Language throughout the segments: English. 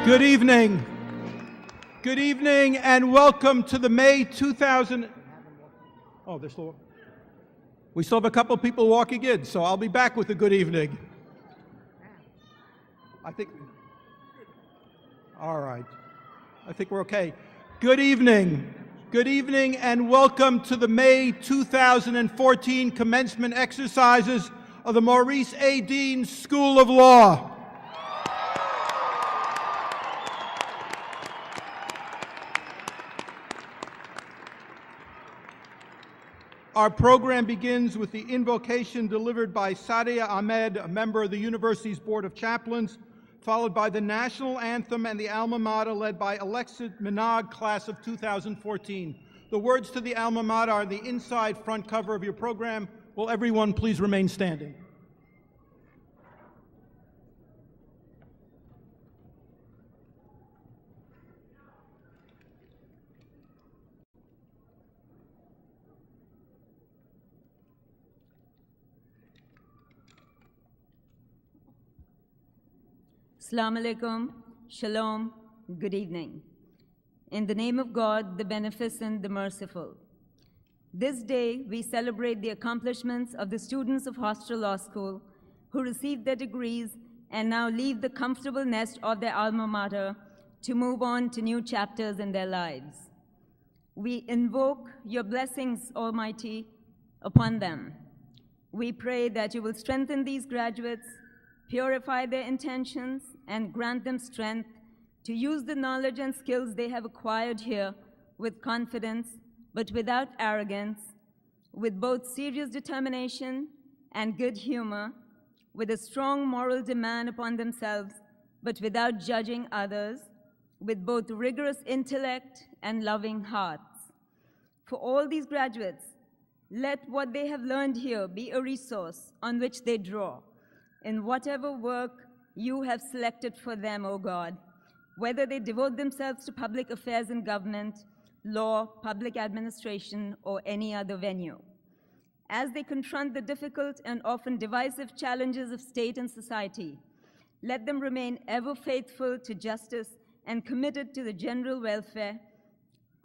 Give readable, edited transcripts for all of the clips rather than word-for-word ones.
Good evening. Good evening and welcome to the May 2000. Oh, there's still. We still have a couple people walking in, so I'll be back with a good evening. I think. All right. I think we're okay. Good evening. Good evening and welcome to the May 2014 commencement exercises of the Maurice A. Deane School of Law. Our program begins with the invocation delivered by Sadia Ahmed, a member of the university's Board of Chaplains, followed by the national anthem and the alma mater led by Alexis Minogue, class of 2014. The words to the alma mater are on the inside front cover of your program. Will everyone please remain standing? Assalamu alaikum, shalom, good evening. In the name of God, the Beneficent, the Merciful. This day, we celebrate the accomplishments of the students of Hofstra Law School who received their degrees and now leave the comfortable nest of their alma mater to move on to new chapters in their lives. We invoke your blessings, Almighty, upon them. We pray that you will strengthen these graduates, purify their intentions, and grant them strength to use the knowledge and skills they have acquired here with confidence, but without arrogance, with both serious determination and good humor, with a strong moral demand upon themselves, but without judging others, with both rigorous intellect and loving hearts. For all these graduates, let what they have learned here be a resource on which they draw in whatever work you have selected for them, O God, whether they devote themselves to public affairs in government, law, public administration, or any other venue. As they confront the difficult and often divisive challenges of state and society, let them remain ever faithful to justice and committed to the general welfare.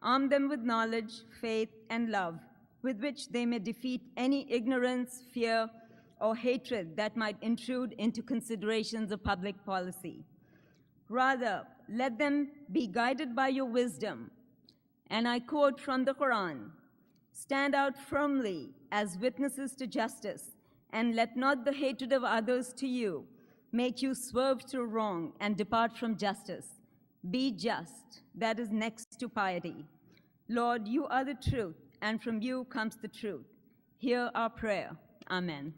Arm them with knowledge, faith, and love, with which they may defeat any ignorance, fear, or hatred that might intrude into considerations of public policy. Rather, let them be guided by your wisdom. And I quote from the Quran, "Stand out firmly as witnesses to justice, and let not the hatred of others to you make you swerve to wrong and depart from justice. Be just, that is next to piety. Lord, you are the truth, and from you comes the truth. Hear our prayer. Amen."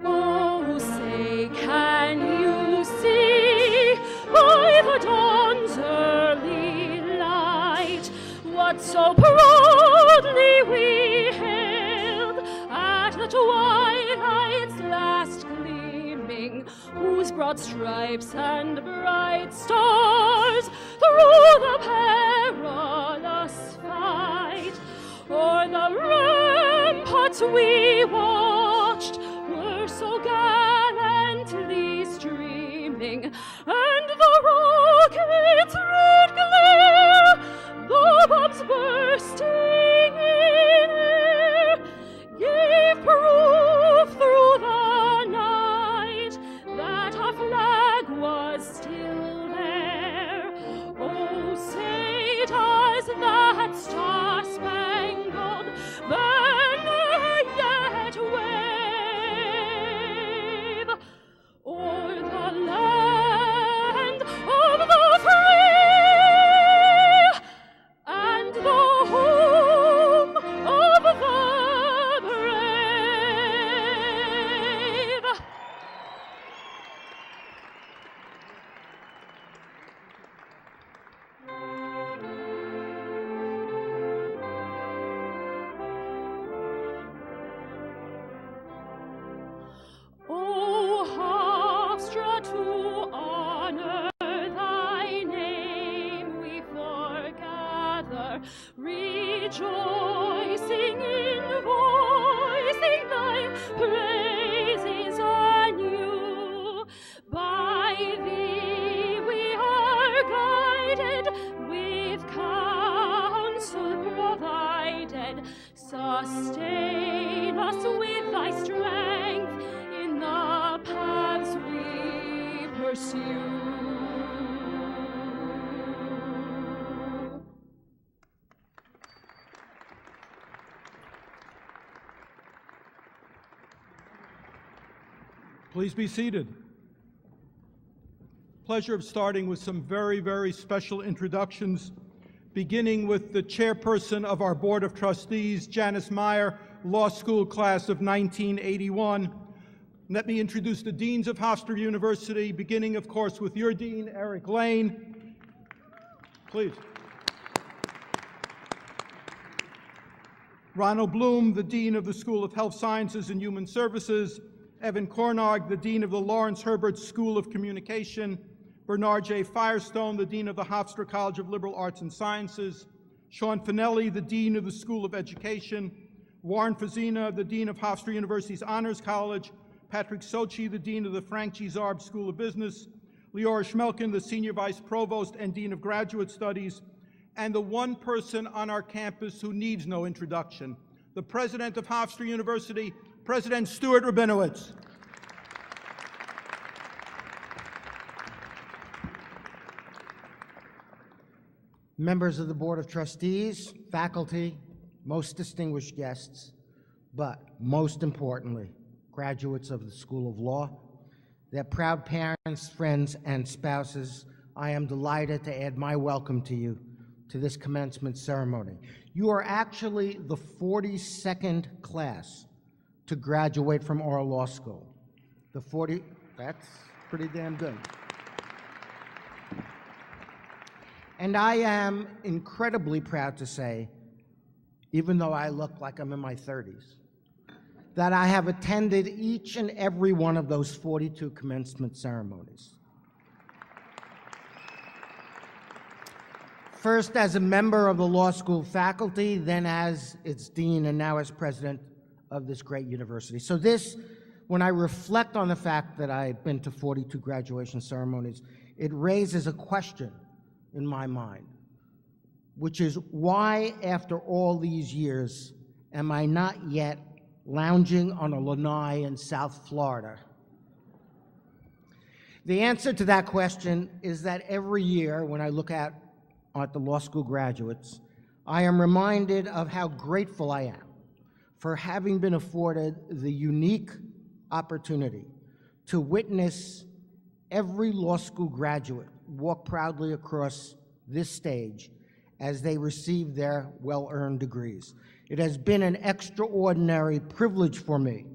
Oh, say, can you see by the dawn's early light what so proudly we hailed at the twilight's last gleaming, whose broad stripes and bright stars through the perilous fight o'er the ramparts we watched were so gallantly streaming, and the rockets' red glare, the bombs bursting in air, gave proof through the night that our flag was still there. Oh, say does that star-spangled banner yet wave o'er the land of the free and the home of the brave? rejoicing in voicing thy praises anew. By thee we are guided, with counsel provided. Sustain us with thy strength in the paths we pursue. Please be seated. Pleasure of starting with some very, very special introductions, beginning with the chairperson of our Board of Trustees, Janice Meyer, Law School class of 1981. Let me introduce the deans of Hofstra University, beginning, of course, with your dean, Eric Lane. Please. Ronald Bloom, the dean of the School of Health Sciences and Human Services. Evan Cornog, the dean of the Lawrence Herbert School of Communication. Bernard J. Firestone, the dean of the Hofstra College of Liberal Arts and Sciences. Sean Finelli, the dean of the School of Education. Warren Fazina, the dean of Hofstra University's Honors College. Patrick Sochi, the dean of the Frank G. Zarb School of Business. Leora Schmelkin, the senior vice provost and dean of graduate studies. And the one person on our campus who needs no introduction, the president of Hofstra University, President Stuart Rabinowitz. Members of the Board of Trustees, faculty, most distinguished guests, but most importantly, graduates of the School of Law, their proud parents, friends, and spouses, I am delighted to add my welcome to you to this commencement ceremony. You are actually the 42nd class to graduate from our law school. That's pretty damn good. And I am incredibly proud to say, even though I look like I'm in my 30s, that I have attended each and every one of those 42 commencement ceremonies. First as a member of the law school faculty, then as its dean, and now as president of this great university. So this, when I reflect on the fact that I've been to 42 graduation ceremonies, it raises a question in my mind, which is why, after all these years, am I not yet lounging on a lanai in South Florida? The answer to that question is that every year when I look at the law school graduates, I am reminded of how grateful I am for having been afforded the unique opportunity to witness every law school graduate walk proudly across this stage as they receive their well-earned degrees. It has been an extraordinary privilege for me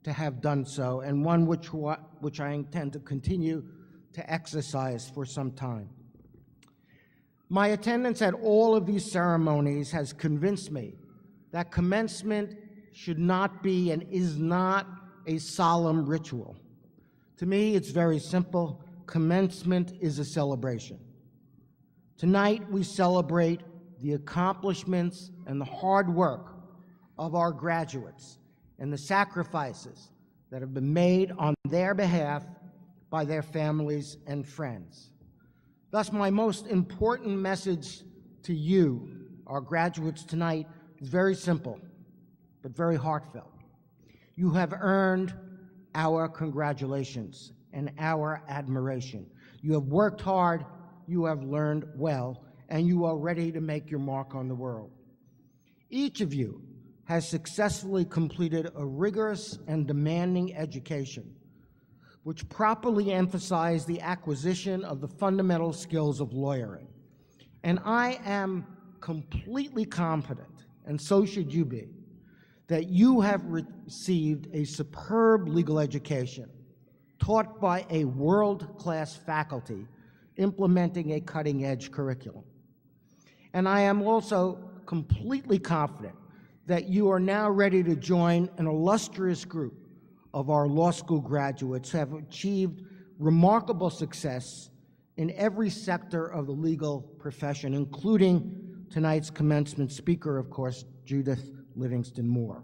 to have done so, and one which I intend to continue to exercise for some time. My attendance at all of these ceremonies has convinced me that commencement should not be and is not a solemn ritual. To me, it's very simple. Commencement is a celebration. Tonight, we celebrate the accomplishments and the hard work of our graduates and the sacrifices that have been made on their behalf by their families and friends. Thus, my most important message to you, our graduates tonight, is very simple, but very heartfelt. You have earned our congratulations and our admiration. You have worked hard, you have learned well, and you are ready to make your mark on the world. Each of you has successfully completed a rigorous and demanding education, which properly emphasized the acquisition of the fundamental skills of lawyering. And I am completely confident, and so should you be, that you have received a superb legal education taught by a world-class faculty implementing a cutting-edge curriculum. And I am also completely confident that you are now ready to join an illustrious group of our law school graduates who have achieved remarkable success in every sector of the legal profession, including tonight's commencement speaker, of course, Judith Livingston Moore.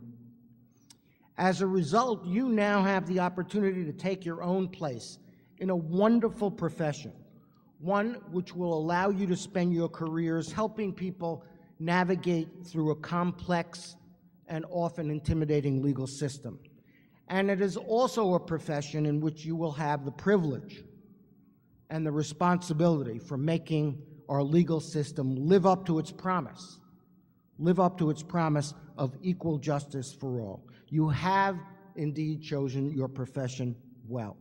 As a result, you now have the opportunity to take your own place in a wonderful profession, one which will allow you to spend your careers helping people navigate through a complex and often intimidating legal system. And it is also a profession in which you will have the privilege and the responsibility for making our legal system live up to its promise of equal justice for all. You have indeed chosen your profession well.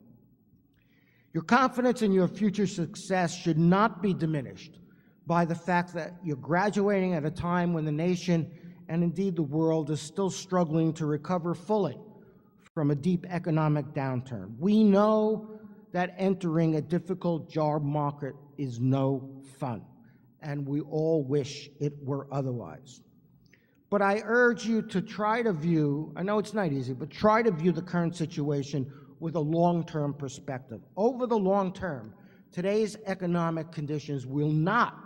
Your confidence in your future success should not be diminished by the fact that you're graduating at a time when the nation and indeed the world is still struggling to recover fully from a deep economic downturn. We know that entering a difficult job market is no fun, and we all wish it were otherwise. But I urge you to try to view, I know it's not easy, but try to view the current situation with a long-term perspective. Over the long term, today's economic conditions will not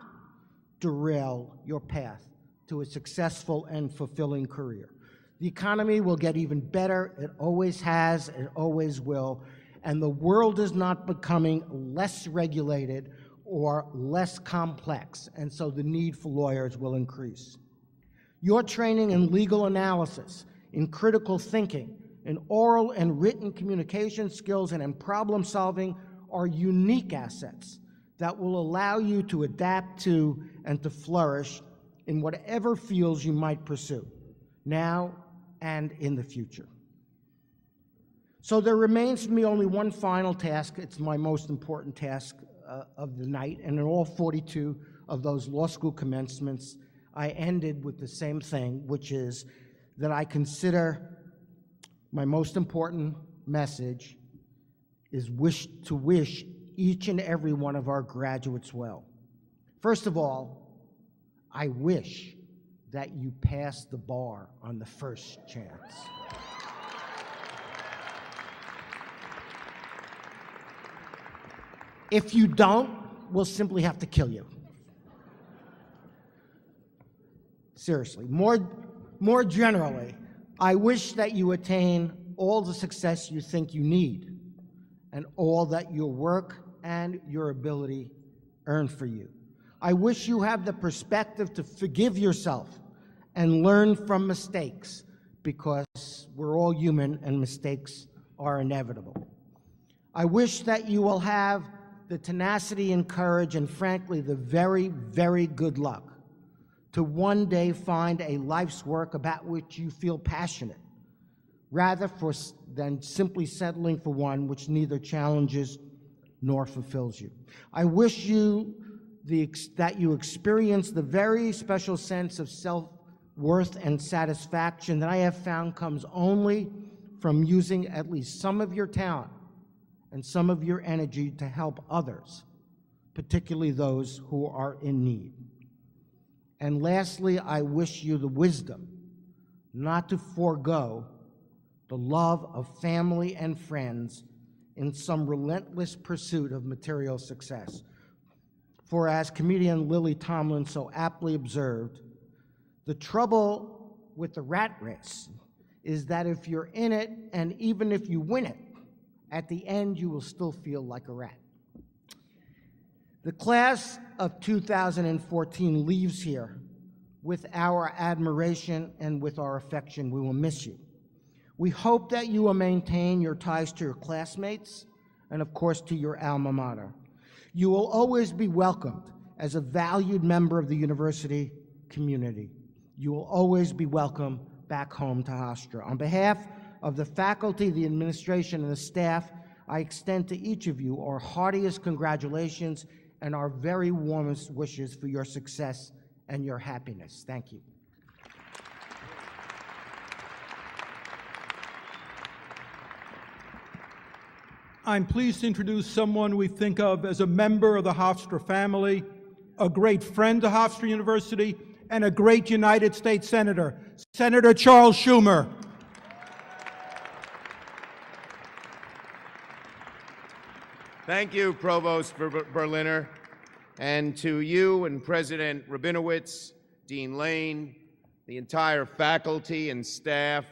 derail your path to a successful and fulfilling career. The economy will get even better. It always has, it always will. And the world is not becoming less regulated or less complex, and so the need for lawyers will increase. Your training in legal analysis, in critical thinking, in oral and written communication skills, and in problem solving are unique assets that will allow you to adapt to and to flourish in whatever fields you might pursue, now and in the future. So there remains for me only one final task. It's my most important task of the night, and in all 42 of those law school commencements, I ended with the same thing, which is that I consider my most important message is to wish each and every one of our graduates well. First of all, I wish that you pass the bar on the first chance. If you don't, we'll simply have to kill you. Seriously, more generally, I wish that you attain all the success you think you need and all that your work and your ability earn for you. I wish you have the perspective to forgive yourself and learn from mistakes, because we're all human and mistakes are inevitable. I wish that you will have the tenacity and courage and, frankly, the very, very good luck to one day find a life's work about which you feel passionate, rather than simply settling for one which neither challenges nor fulfills you. I wish you that you experience the very special sense of self-worth and satisfaction that I have found comes only from using at least some of your talent and some of your energy to help others, particularly those who are in need. And lastly, I wish you the wisdom not to forego the love of family and friends in some relentless pursuit of material success. For as comedian Lily Tomlin so aptly observed, the trouble with the rat race is that if you're in it, and even if you win it, at the end you will still feel like a rat. The class of 2014 leaves here with our admiration and with our affection. We will miss you. We hope that you will maintain your ties to your classmates and, of course, to your alma mater. You will always be welcomed as a valued member of the university community. You will always be welcome back home to Hofstra. On behalf of the faculty, the administration, and the staff, I extend to each of you our heartiest congratulations and our very warmest wishes for your success and your happiness. Thank you. I'm pleased to introduce someone we think of as a member of the Hofstra family, a great friend to Hofstra University, and a great United States Senator, Senator Charles Schumer. Thank you, Provost Berliner, and to you and President Rabinowitz Dean Lane, the entire faculty and staff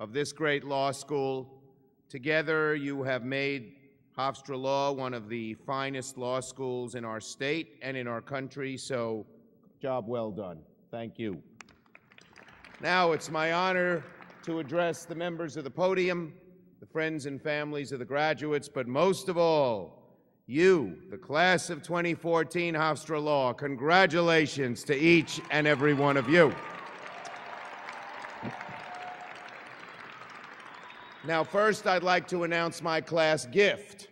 of this great law school. Together, you have made Hofstra Law one of the finest law schools in our state and in our country, so job well done. Thank you. Now it's my honor to address the members of the podium, the friends and families of the graduates, but most of all, you, the class of 2014 Hofstra Law. Congratulations to each and every one of you. Now, first, I'd like to announce my class gift.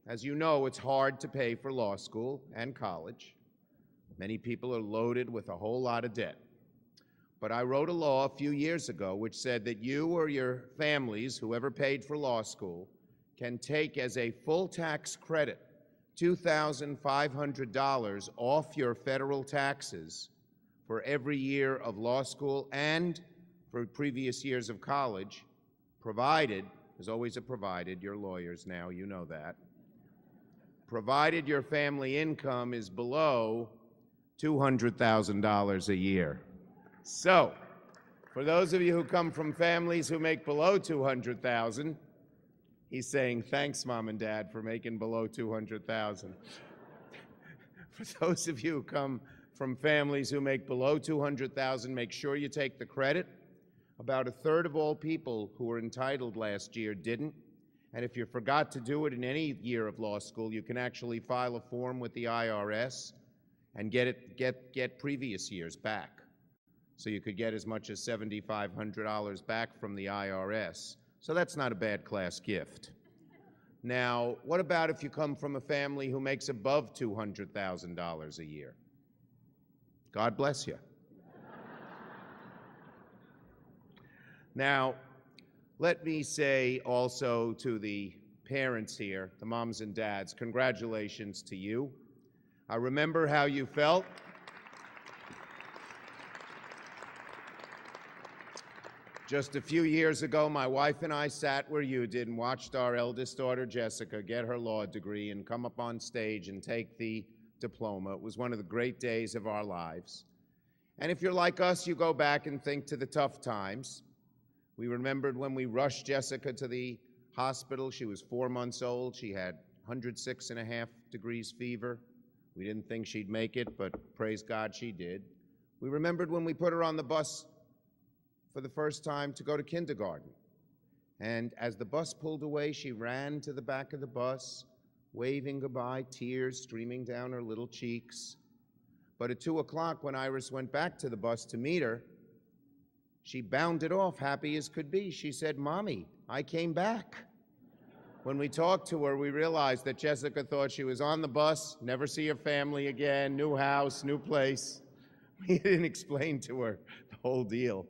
As you know, it's hard to pay for law school and college. Many people are loaded with a whole lot of debt. But I wrote a law a few years ago which said that you or your families, whoever paid for law school, can take as a full tax credit $2,500 off your federal taxes for every year of law school and for previous years of college, provided, there's always a provided, you're lawyers now, you know that, provided your family income is below $200,000 a year. So, for those of you who come from families who make below $200,000, he's saying, thanks, Mom and Dad, for making below $200,000. For those of you who come from families who make below $200,000, make sure you take the credit. About a third of all people who were entitled last year didn't. And if you forgot to do it in any year of law school, you can actually file a form with the IRS and get previous years back. So you could get as much as $7,500 back from the IRS. So that's not a bad class gift. Now, what about if you come from a family who makes above $200,000 a year? God bless you. Now, let me say also to the parents here, the moms and dads, congratulations to you. I remember how you felt. Just a few years ago, my wife and I sat where you did and watched our eldest daughter, Jessica, get her law degree and come up on stage and take the diploma. It was one of the great days of our lives. And if you're like us, you go back and think to the tough times. We remembered when we rushed Jessica to the hospital. She was 4 months old. She had 106.5 degrees fever. We didn't think she'd make it, but praise God she did. We remembered when we put her on the bus for the first time to go to kindergarten. And as the bus pulled away, she ran to the back of the bus, waving goodbye, tears streaming down her little cheeks. But at 2 o'clock, when Iris went back to the bus to meet her, she bounded off, happy as could be. She said, "Mommy, I came back." When we talked to her, we realized that Jessica thought she was on the bus, never see her family again, new house, new place. We didn't explain to her the whole deal.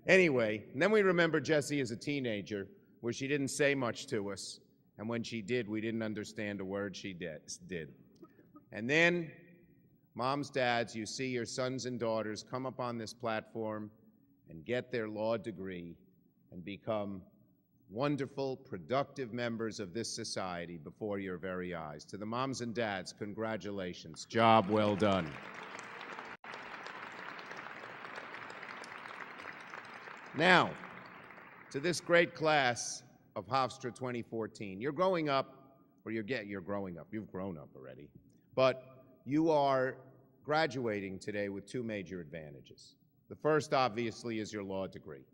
Anyway, and then we remember Jessie as a teenager, where she didn't say much to us, and when she did, we didn't understand a word she did. And then, moms, dads, you see your sons and daughters come up on this platform and get their law degree and become wonderful, productive members of this society before your very eyes. To the moms and dads, congratulations. Job well done. Now, to this great class of Hofstra 2014. You're growing up, or you've grown up already, but you are graduating today with two major advantages. The first, obviously, is your law degree.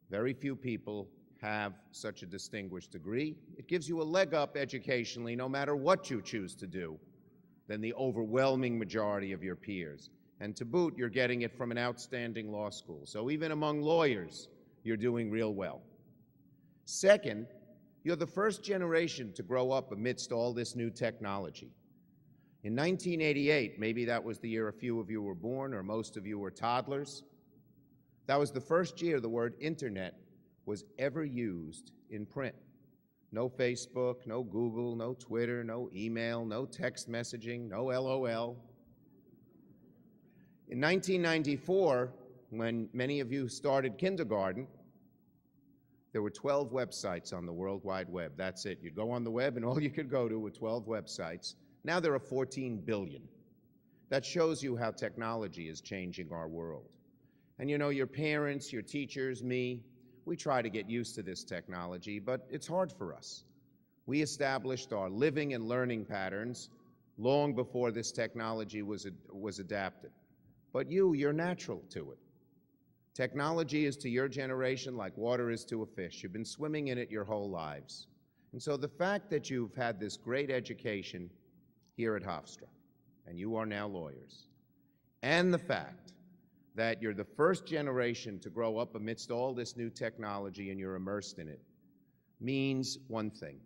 Very few people have such a distinguished degree. It gives you a leg up educationally, no matter what you choose to do, than the overwhelming majority of your peers. And to boot, you're getting it from an outstanding law school. So even among lawyers, you're doing real well. Second, you're the first generation to grow up amidst all this new technology. In 1988, maybe that was the year a few of you were born or most of you were toddlers, that was the first year the word internet was ever used in print. No Facebook, no Google, no Twitter, no email, no text messaging, no LOL. In 1994, when many of you started kindergarten, there were 12 websites on the World Wide Web. That's it. You'd go on the web and all you could go to were 12 websites. Now there are 14 billion. that shows you how technology is changing our world. And you know, your parents, your teachers, me, we try to get used to this technology, but it's hard for us. We established our living and learning patterns long before this technology was adapted. But you're natural to it. Technology is to your generation like water is to a fish. You've been swimming in it your whole lives. And so the fact that you've had this great education here at Hofstra, and you are now lawyers, and the fact that you're the first generation to grow up amidst all this new technology and you're immersed in it, means one thing.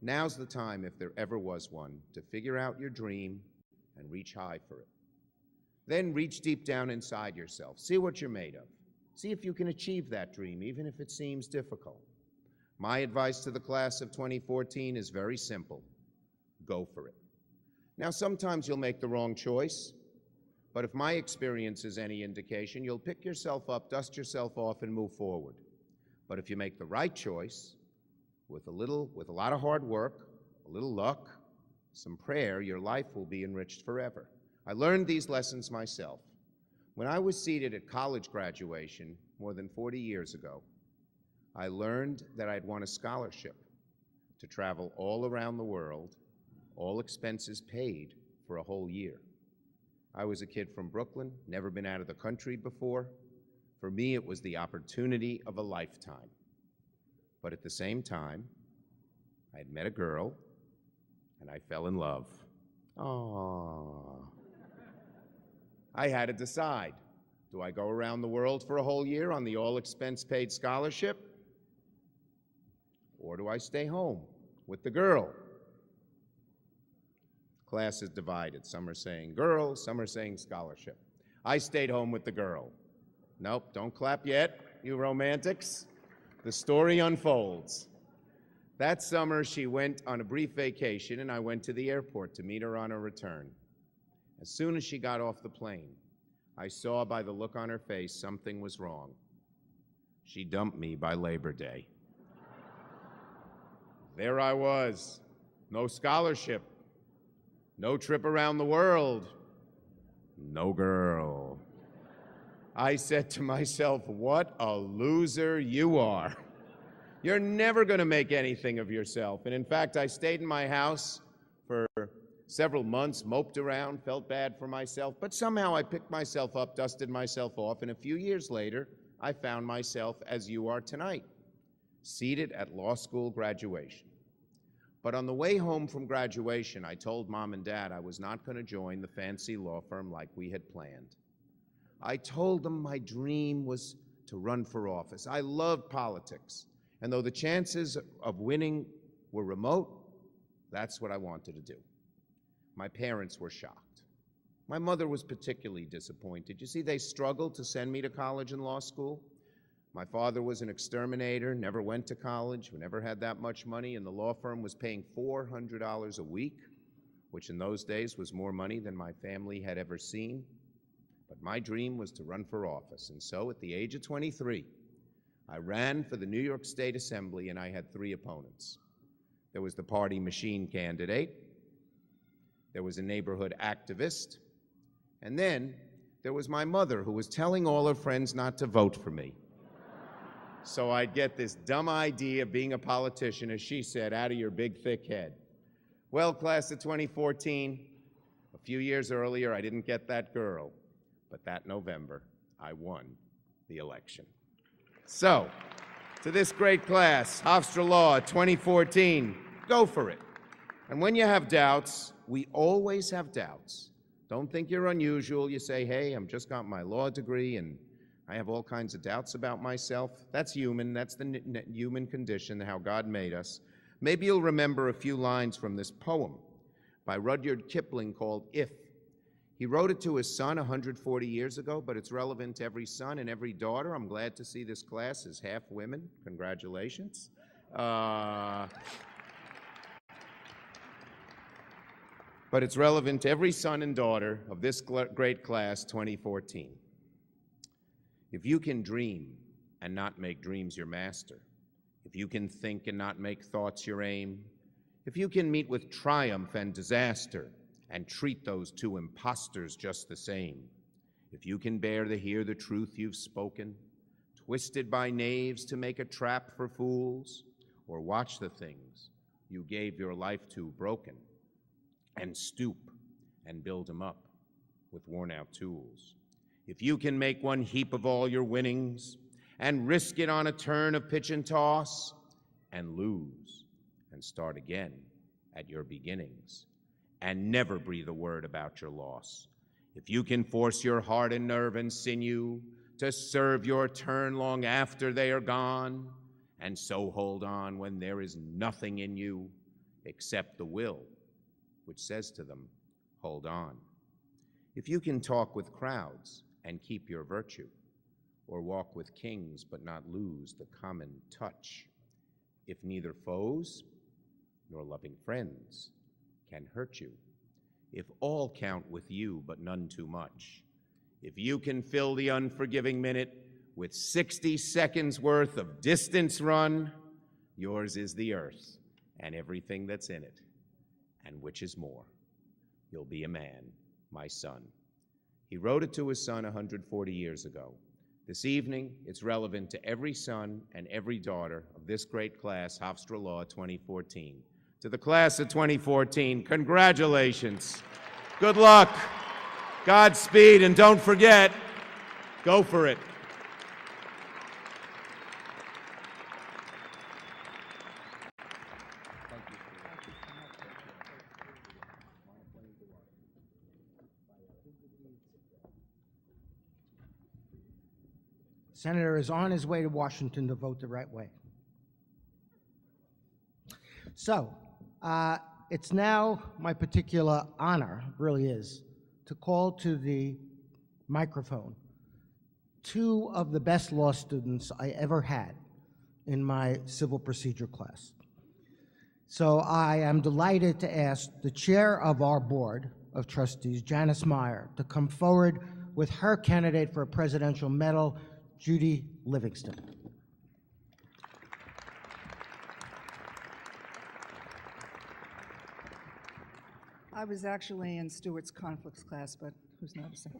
Now's the time, if there ever was one, to figure out your dream and reach high for it. Then reach deep down inside yourself. See what you're made of. See if you can achieve that dream, even if it seems difficult. My advice to the class of 2014 is very simple. Go for it. Now, sometimes you'll make the wrong choice, but if my experience is any indication, you'll pick yourself up, dust yourself off, and move forward. But if you make the right choice, with a lot of hard work, a little luck, some prayer, your life will be enriched forever. I learned these lessons myself. When I was seated at college graduation more than 40 years ago, I learned that I'd won a scholarship to travel all around the world, all expenses paid, for a whole year. I was a kid from Brooklyn, never been out of the country before. For me, it was the opportunity of a lifetime. But at the same time, I had met a girl, and I fell in love. Aww. I had to decide, do I go around the world for a whole year on the all-expense-paid scholarship? Or do I stay home with the girl? Class is divided. Some are saying girl, some are saying scholarship. I stayed home with the girl. Nope, don't clap yet, you romantics. The story unfolds. That summer, she went on a brief vacation, and I went to the airport to meet her on her return. As soon as she got off the plane, I saw by the look on her face something was wrong. She dumped me by Labor Day. There I was, no scholarship, no trip around the world, no girl. I said to myself, what a loser you are. You're never going to make anything of yourself. And in fact, I stayed in my house for several months, moped around, felt bad for myself, but somehow I picked myself up, dusted myself off, and a few years later, I found myself as you are tonight, seated at law school graduation. But on the way home from graduation, I told Mom and Dad I was not going to join the fancy law firm like we had planned. I told them my dream was to run for office. I loved politics, and though the chances of winning were remote, that's what I wanted to do. My parents were shocked. My mother was particularly disappointed. You see, they struggled to send me to college and law school. My father was an exterminator, never went to college, never had that much money, and the law firm was paying $400 a week, which in those days was more money than my family had ever seen. But my dream was to run for office, and so at the age of 23, I ran for the New York State Assembly, and I had 3 opponents. There was the party machine candidate, there was a neighborhood activist, and then there was my mother, who was telling all her friends not to vote for me. So I'd get this dumb idea of being a politician, as she said, out of your big, thick head. Well, class of 2014, a few years earlier, I didn't get that girl, but that November, I won the election. So, to this great class, Hofstra Law 2014, go for it. And when you have doubts, we always have doubts. Don't think you're unusual. You say, hey, I've just got my law degree and I have all kinds of doubts about myself. That's human. That's the human condition, how God made us. Maybe you'll remember a few lines from this poem by Rudyard Kipling called If. He wrote it to his son 140 years ago, but it's relevant to every son and every daughter. I'm glad to see this class is half women. Congratulations. But it's relevant to every son and daughter of this great class, 2014. If you can dream and not make dreams your master, if you can think and not make thoughts your aim, if you can meet with triumph and disaster and treat those two impostors just the same. If you can bear to hear the truth you've spoken, twisted by knaves to make a trap for fools, or watch the things you gave your life to broken, and stoop and build them up with worn-out tools. If you can make one heap of all your winnings and risk it on a turn of pitch and toss, and lose and start again at your beginnings, and never breathe a word about your loss. If you can force your heart and nerve and sinew to serve your turn long after they are gone, and so hold on when there is nothing in you except the will, which says to them, hold on. If you can talk with crowds and keep your virtue, or walk with kings but not lose the common touch, if neither foes nor loving friends can hurt you, if all count with you but none too much, if you can fill the unforgiving minute with 60 seconds worth of distance run, yours is the earth and everything that's in it, and which is more, you'll be a man, my son. He wrote it to his son 140 years ago. This evening, it's relevant to every son and every daughter of this great class, Hofstra Law 2014. To the class of 2014, congratulations. Good luck. Godspeed, and don't forget, go for it. Senator is on his way to Washington to vote the right way. So, it's now my particular honor, really is, to call to the microphone two of the best law students I ever had in my civil procedure class. So I am delighted to ask the chair of our board of trustees, Janice Meyer, to come forward with her candidate for a presidential medal, Judy Livingston. I was actually in Stewart's conflicts class, but who's noticing?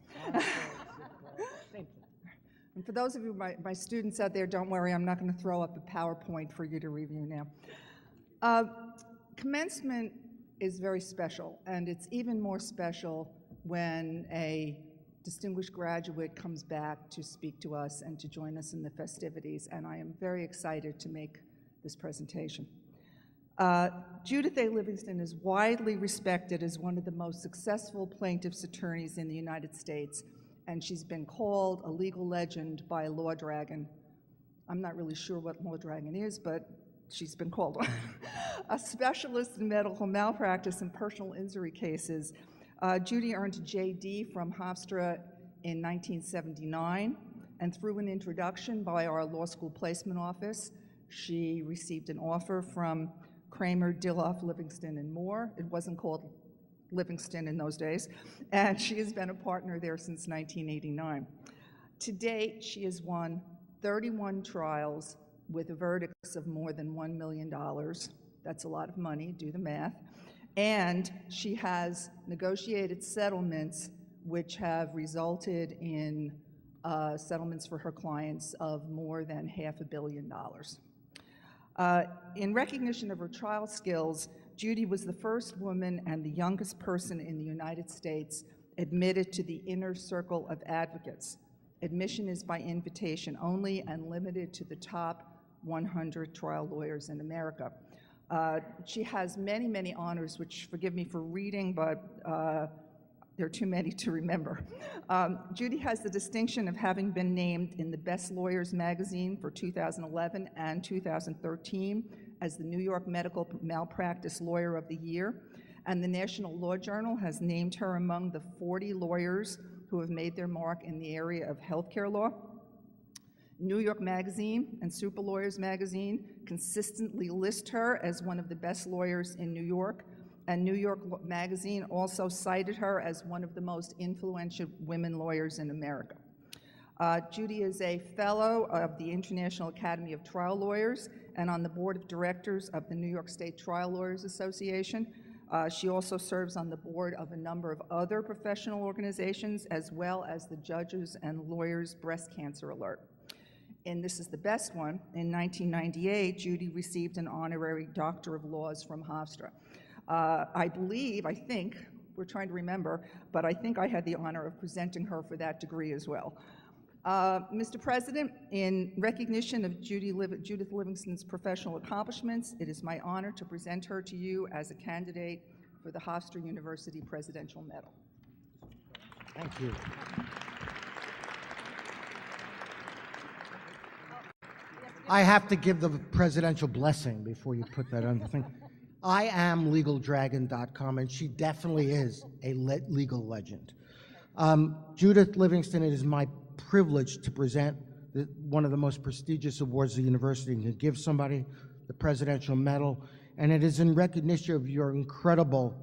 And for those of you, my students out there, don't worry, I'm not going to throw up a PowerPoint for you to review now. Commencement is very special, and it's even more special when a distinguished graduate comes back to speak to us and to join us in the festivities, and I am very excited to make this presentation. Judith A. Livingston is widely respected as one of the most successful plaintiff's attorneys in the United States, and she's been called a legal legend by Law Dragon. I'm not really sure what Law Dragon is, but she's been called one. A specialist in medical malpractice and personal injury cases. Judy earned a JD from Hofstra in 1979, and through an introduction by our law school placement office, she received an offer from Kramer, Dilloff, Livingston, and Moore. It wasn't called Livingston in those days, and she has been a partner there since 1989. To date, she has won 31 trials with verdicts of more than $1 million. That's a lot of money, do the math. And she has negotiated settlements which have resulted in settlements for her clients of more than $500 million. In recognition of her trial skills, Judy was the first woman and the youngest person in the United States admitted to the inner circle of advocates. Admission is by invitation only and limited to the top 100 trial lawyers in America. She has many, many honors, which, forgive me for reading, but there are too many to remember. Judy has the distinction of having been named in the Best Lawyers magazine for 2011 and 2013 as the New York Medical Malpractice Lawyer of the Year, and the National Law Journal has named her among the 40 lawyers who have made their mark in the area of healthcare law. New York Magazine and Super Lawyers Magazine consistently list her as one of the best lawyers in New York, and New York Magazine also cited her as one of the most influential women lawyers in America. Judy is a fellow of the International Academy of Trial Lawyers and on the board of directors of the New York State Trial Lawyers Association. She also serves on the board of a number of other professional organizations, as well as the Judges and Lawyers Breast Cancer Alert. And this is the best one. In 1998, Judy received an honorary Doctor of Laws from Hofstra. I think, we're trying to remember, but I think I had the honor of presenting her for that degree as well. Mr. President, in recognition of Judith Livingston's professional accomplishments, it is my honor to present her to you as a candidate for the Hofstra University Presidential Medal. Thank you. I have to give the presidential blessing before you put that on the thing. I am legaldragon.com, and she definitely is a legal legend. Judith Livingston, it is my privilege to present one of the most prestigious awards the university can give somebody, the Presidential Medal, and it is in recognition of your incredible,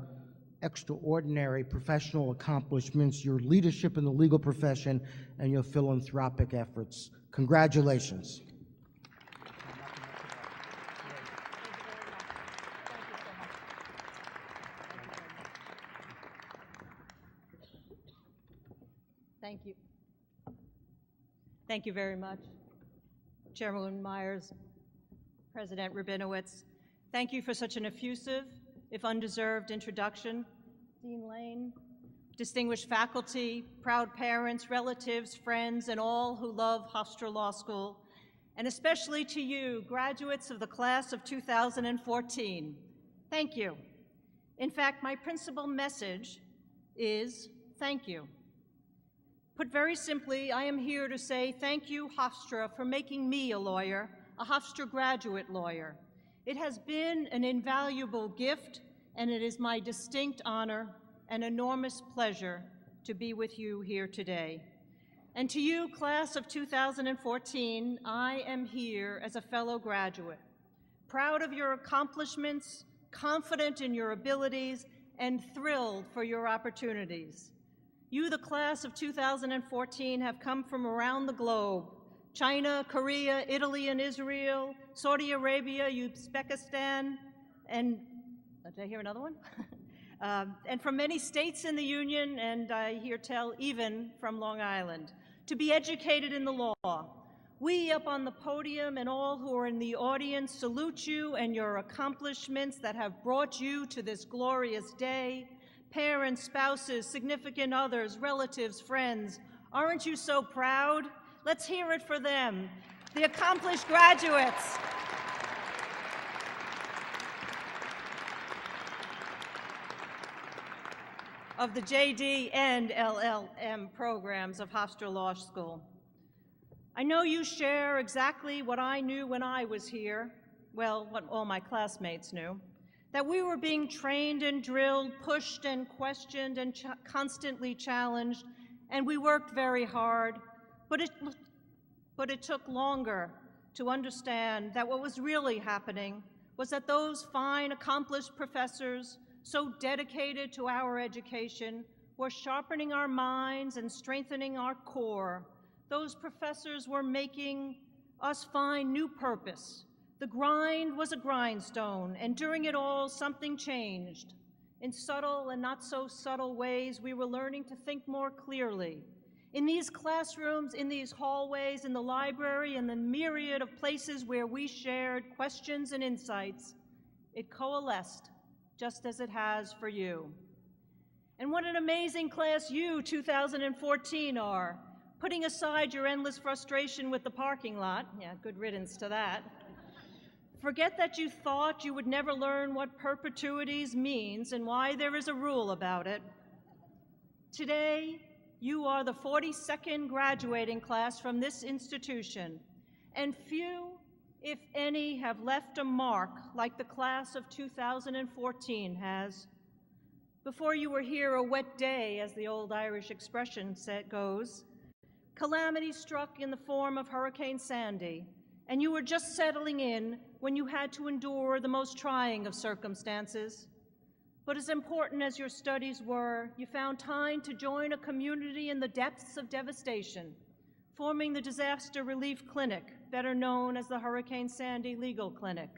extraordinary professional accomplishments, your leadership in the legal profession, and your philanthropic efforts. Congratulations. Thank you. Thank you very much, Chairwoman Myers, President Rabinowitz. Thank you for such an effusive, if undeserved, introduction. Dean Lane, distinguished faculty, proud parents, relatives, friends, and all who love Hofstra Law School, and especially to you, graduates of the class of 2014. Thank you. In fact, my principal message is thank you. Put very simply, I am here to say thank you, Hofstra, for making me a lawyer, a Hofstra graduate lawyer. It has been an invaluable gift, and it is my distinct honor and enormous pleasure to be with you here today. And to you, class of 2014, I am here as a fellow graduate, proud of your accomplishments, confident in your abilities, and thrilled for your opportunities. You, the class of 2014, have come from around the globe: China, Korea, Italy and Israel, Saudi Arabia, Uzbekistan, and did I hear another one? And from many states in the Union, and I hear tell even from Long Island, to be educated in the law. We up on the podium and all who are in the audience salute you and your accomplishments that have brought you to this glorious day. Parents, spouses, significant others, relatives, friends, aren't you so proud? Let's hear it for them, the accomplished graduates. Of the JD and LLM programs of Hofstra Law School. I know you share exactly what I knew when I was here, well, what all my classmates knew, that we were being trained and drilled, pushed and questioned and constantly challenged, and we worked very hard, but it took longer to understand that what was really happening was that those fine, accomplished professors, so dedicated to our education, were sharpening our minds and strengthening our core. Those professors were making us find new purpose. The grind was a grindstone, and during it all, something changed. In subtle and not so subtle ways, we were learning to think more clearly. In these classrooms, in these hallways, in the library, and the myriad of places where we shared questions and insights, it coalesced, just as it has for you. And what an amazing class you, 2014, are. Putting aside your endless frustration with the parking lot, yeah, good riddance to that. Forget that you thought you would never learn what perpetuities means and why there is a rule about it. Today, you are the 42nd graduating class from this institution, and few, if any, have left a mark like the class of 2014 has. Before you were here a wet day, as the old Irish expression goes, calamity struck in the form of Hurricane Sandy, and you were just settling in when you had to endure the most trying of circumstances. But as important as your studies were, you found time to join a community in the depths of devastation, forming the Disaster Relief Clinic, better known as the Hurricane Sandy Legal Clinic.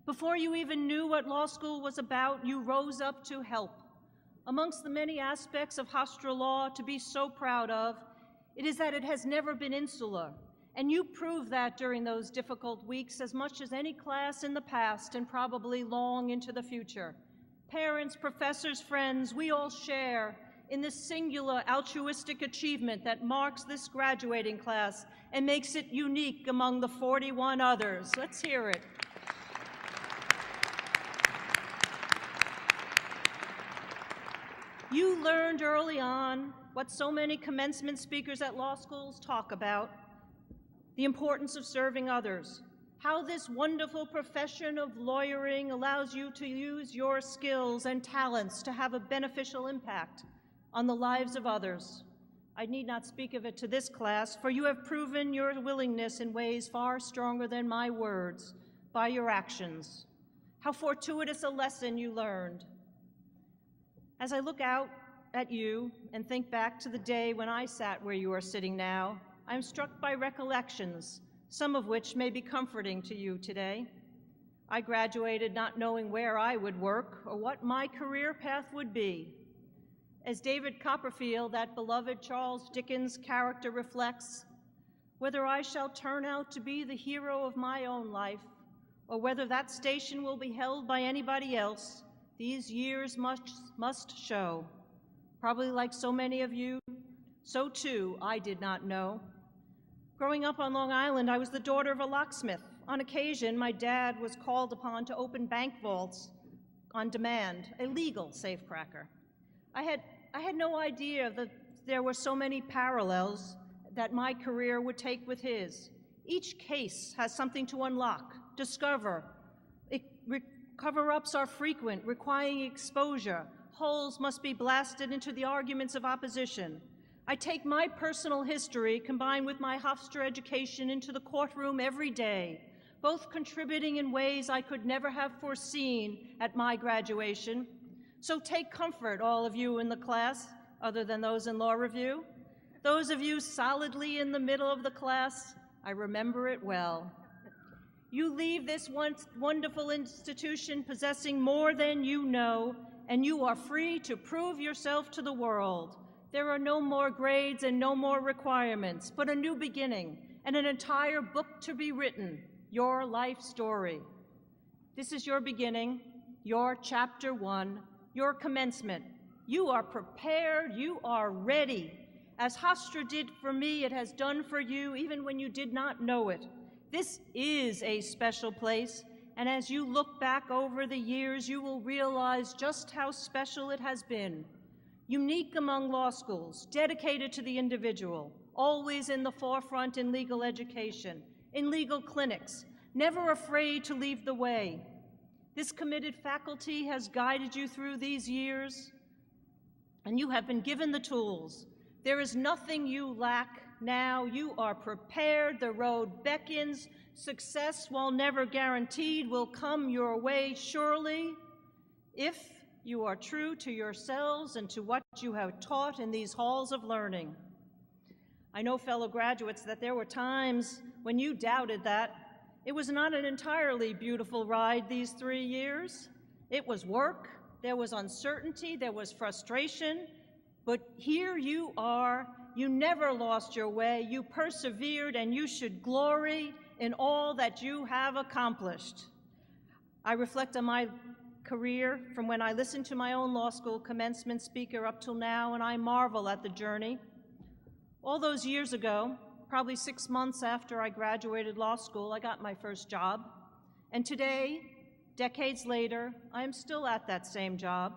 Before you even knew what law school was about, you rose up to help. Amongst the many aspects of Hofstra law to be so proud of, it is that it has never been insular, and you proved that during those difficult weeks as much as any class in the past and probably long into the future. Parents, professors, friends, we all share in this singular altruistic achievement that marks this graduating class and makes it unique among the 41 others. Let's hear it. You learned early on what so many commencement speakers at law schools talk about, the importance of serving others, how this wonderful profession of lawyering allows you to use your skills and talents to have a beneficial impact on the lives of others. I need not speak of it to this class, for you have proven your willingness in ways far stronger than my words by your actions. How fortuitous a lesson you learned. As I look out at you and think back to the day when I sat where you are sitting now, I am struck by recollections, some of which may be comforting to you today. I graduated not knowing where I would work or what my career path would be. As David Copperfield, that beloved Charles Dickens character, reflects, whether I shall turn out to be the hero of my own life or whether that station will be held by anybody else, these years must show. Probably like so many of you, so too I did not know. Growing up on Long Island, I was the daughter of a locksmith. On occasion, my dad was called upon to open bank vaults on demand, a legal safecracker. I had no idea that there were so many parallels that my career would take with his. Each case has something to unlock, discover. Cover-ups are frequent, requiring exposure. Holes must be blasted into the arguments of opposition. I take my personal history combined with my Hofstra education into the courtroom every day, both contributing in ways I could never have foreseen at my graduation. So take comfort, all of you in the class, other than those in law review. Those of you solidly in the middle of the class, I remember it well. You leave this wonderful institution possessing more than you know, and you are free to prove yourself to the world. There are no more grades and no more requirements, but a new beginning and an entire book to be written, your life story. This is your beginning, your chapter 1, your commencement. You are prepared, you are ready. As Hofstra did for me, it has done for you even when you did not know it. This is a special place, and as you look back over the years, you will realize just how special it has been. Unique among law schools, dedicated to the individual, always in the forefront in legal education, in legal clinics, never afraid to lead the way. This committed faculty has guided you through these years, and you have been given the tools. There is nothing you lack now. You are prepared, the road beckons, success, while never guaranteed, will come your way surely if you are true to yourselves and to what you have taught in these halls of learning. I know, fellow graduates, that there were times when you doubted that. It was not an entirely beautiful ride these 3 years. It was work, there was uncertainty, there was frustration, but here you are. You never lost your way, you persevered, and you should glory in all that you have accomplished. I reflect on my career from when I listened to my own law school commencement speaker up till now, and I marvel at the journey. All those years ago, probably 6 months after I graduated law school, I got my first job. And today, decades later, I am still at that same job.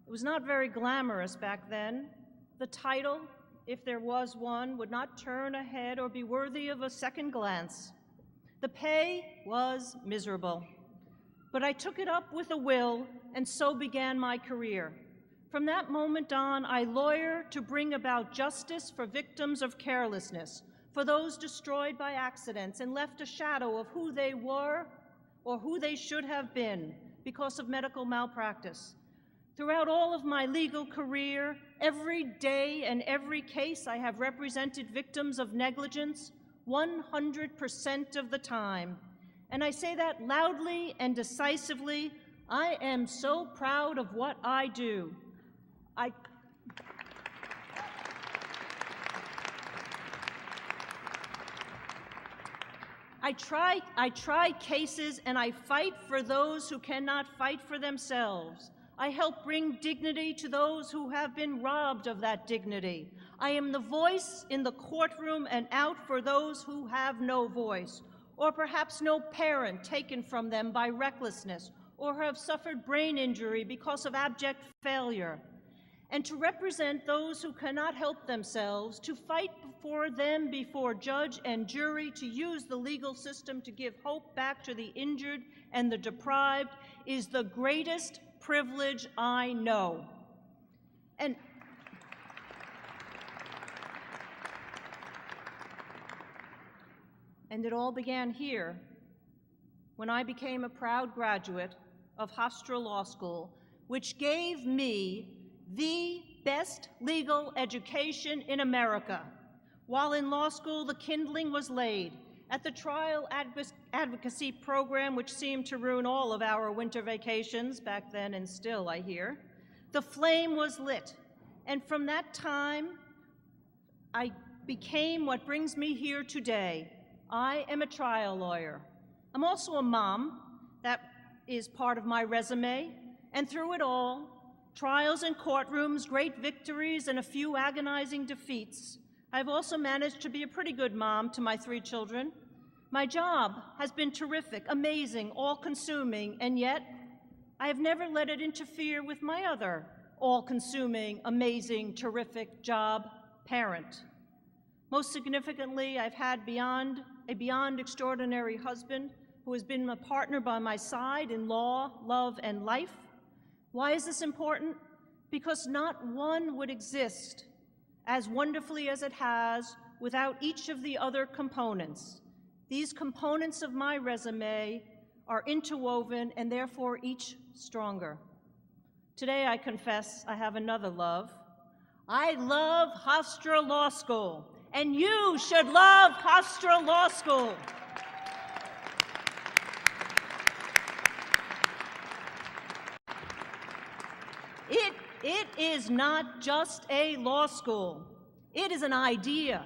It was not very glamorous back then. The title, if there was one, would not turn a head or be worthy of a second glance. The pay was miserable, but I took it up with a will, and so began my career. From that moment on, I lawyered to bring about justice for victims of carelessness, for those destroyed by accidents and left a shadow of who they were or who they should have been because of medical malpractice. Throughout all of my legal career, every day and every case, I have represented victims of negligence 100% of the time. And I say that loudly and decisively. I am so proud of what I do. I try cases and I fight for those who cannot fight for themselves. I help bring dignity to those who have been robbed of that dignity. I am the voice in the courtroom and out for those who have no voice, or perhaps no parent taken from them by recklessness, or have suffered brain injury because of abject failure. And to represent those who cannot help themselves, to fight for them before judge and jury, to use the legal system to give hope back to the injured and the deprived is the greatest privilege I know. And it all began here when I became a proud graduate of Hofstra Law School, which gave me the best legal education in America. While in law school, the kindling was laid. At the trial advocacy program, which seemed to ruin all of our winter vacations back then and still, I hear, the flame was lit. And from that time, I became what brings me here today. I am a trial lawyer. I'm also a mom. That is part of my resume. And through it all, trials and courtrooms, great victories, and a few agonizing defeats, I've also managed to be a pretty good mom to my 3 children. My job has been terrific, amazing, all-consuming, and yet I have never let it interfere with my other all-consuming, amazing, terrific job, parent. Most significantly, I've had a beyond extraordinary husband who has been a partner by my side in law, love, and life. Why is this important? Because not one would exist as wonderfully as it has without each of the other components. These components of my resume are interwoven and therefore each stronger. Today, I confess I have another love. I love Hofstra Law School, and you should love Hofstra Law School. It is not just a law school. It is an idea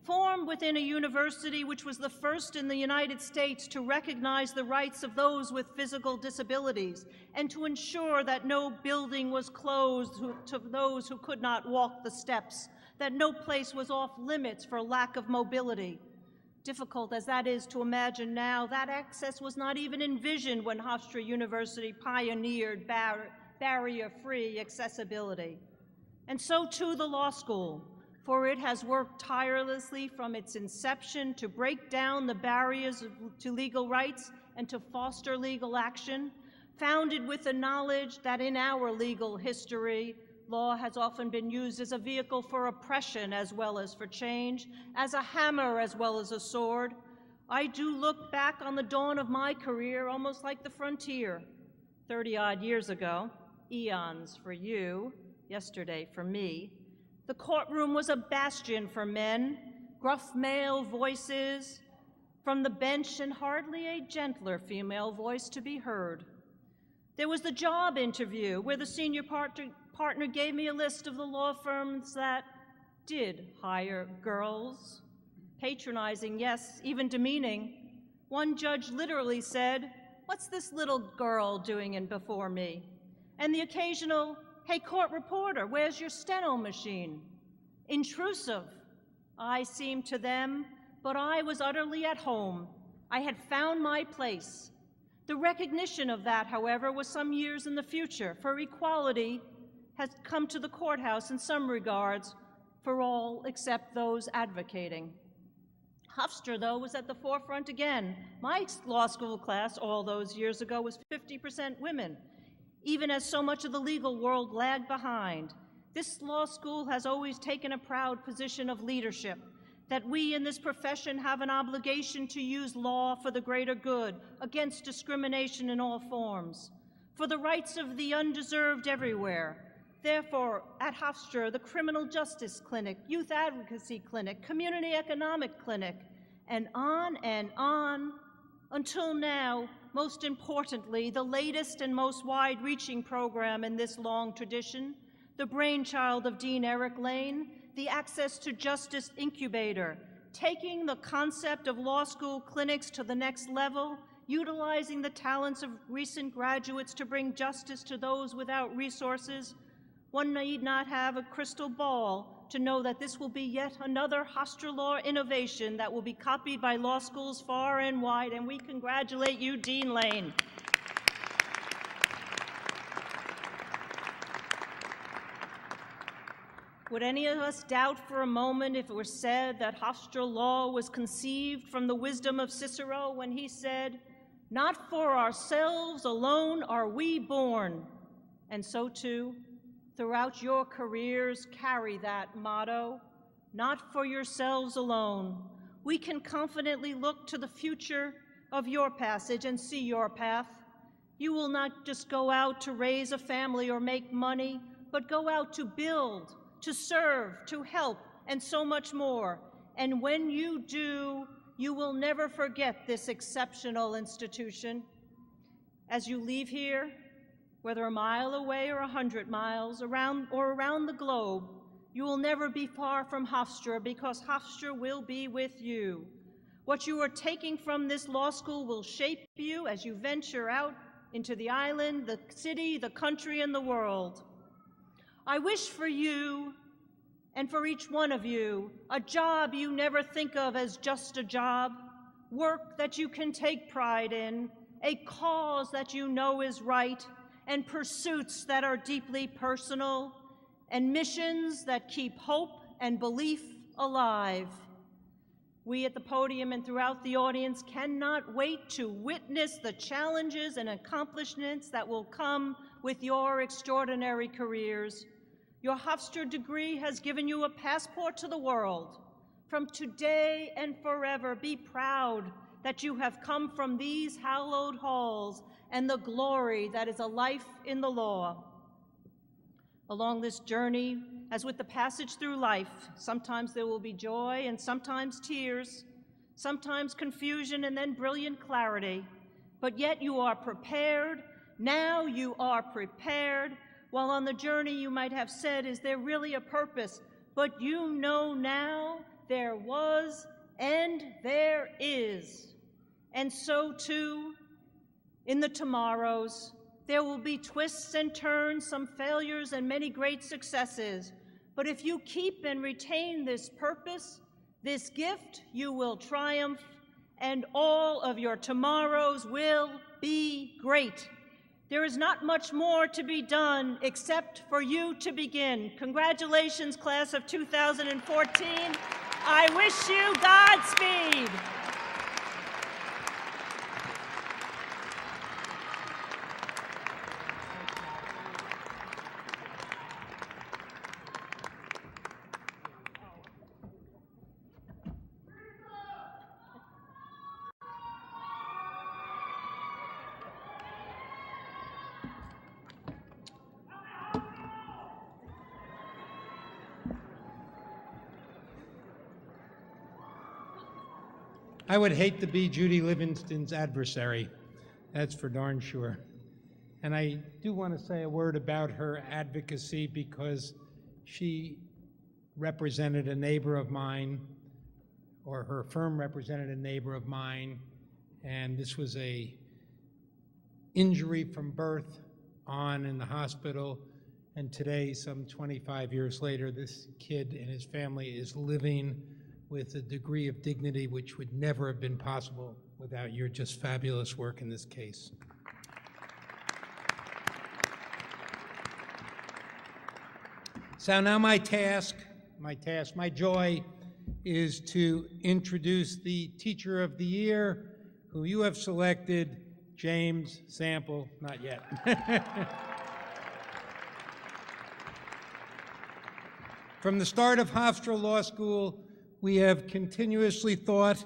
formed within a university which was the first in the United States to recognize the rights of those with physical disabilities and to ensure that no building was closed to those who could not walk the steps, that no place was off limits for lack of mobility. Difficult as that is to imagine now, that access was not even envisioned when Hofstra University pioneered barrier-free accessibility. And so too the law school, for it has worked tirelessly from its inception to break down the barriers to legal rights and to foster legal action, founded with the knowledge that in our legal history, law has often been used as a vehicle for oppression as well as for change, as a hammer as well as a sword. I do look back on the dawn of my career almost like the frontier, 30-odd years ago, eons for you, yesterday for me. The courtroom was a bastion for men, gruff male voices from the bench and hardly a gentler female voice to be heard. There was the job interview where the senior partner gave me a list of the law firms that did hire girls. Patronizing, yes, even demeaning. One judge literally said, "What's this little girl doing in before me?" And the occasional, "Hey, court reporter, where's your steno machine?" Intrusive, I seemed to them, but I was utterly at home. I had found my place. The recognition of that, however, was some years in the future, for equality has come to the courthouse in some regards for all except those advocating. Hofstra, though, was at the forefront again. My law school class all those years ago was 50% women, even as so much of the legal world lagged behind. This law school has always taken a proud position of leadership, that we in this profession have an obligation to use law for the greater good, against discrimination in all forms, for the rights of the undeserved everywhere. Therefore, at Hofstra, the Criminal Justice Clinic, Youth Advocacy Clinic, Community Economic Clinic, and on until now, most importantly, the latest and most wide-reaching program in this long tradition, the brainchild of Dean Eric Lane, the Access to Justice Incubator, taking the concept of law school clinics to the next level, utilizing the talents of recent graduates to bring justice to those without resources. One need not have a crystal ball to know that this will be yet another Hofstra Law innovation that will be copied by law schools far and wide, and we congratulate you, Dean Lane. Would any of us doubt for a moment if it were said that Hofstra Law was conceived from the wisdom of Cicero when he said, "Not for ourselves alone are we born," and so too, throughout your careers, carry that motto, not for yourselves alone. We can confidently look to the future of your passage and see your path. You will not just go out to raise a family or make money, but go out to build, to serve, to help, and so much more. And when you do, you will never forget this exceptional institution. As you leave here, whether a mile away or 100 miles, around the globe, you will never be far from Hofstra, because Hofstra will be with you. What you are taking from this law school will shape you as you venture out into the island, the city, the country, and the world. I wish for you and for each one of you a job you never think of as just a job, work that you can take pride in, a cause that you know is right, and pursuits that are deeply personal, and missions that keep hope and belief alive. We at the podium and throughout the audience cannot wait to witness the challenges and accomplishments that will come with your extraordinary careers. Your Hofstra degree has given you a passport to the world. From today and forever, be proud that you have come from these hallowed halls and the glory that is a life in the law. Along this journey, as with the passage through life, sometimes there will be joy and sometimes tears, sometimes confusion and then brilliant clarity, but yet you are prepared. Now you are prepared. While on the journey you might have said, is there really a purpose? But you know now there was and there is. And so too, in the tomorrows, there will be twists and turns, some failures and many great successes. But if you keep and retain this purpose, this gift, you will triumph, and all of your tomorrows will be great. There is not much more to be done except for you to begin. Congratulations, class of 2014. I wish you Godspeed. I would hate to be Judy Livingston's adversary, that's for darn sure. And I do want to say a word about her advocacy, because she represented a neighbor of mine, or her firm represented a neighbor of mine, and this was a injury from birth on in the hospital, and today, some 25 years later, this kid and his family is living with a degree of dignity which would never have been possible without your just fabulous work in this case. So now my joy is to introduce the Teacher of the Year, who you have selected, James Sample, not yet. From the start of Hofstra Law School, we have continuously thought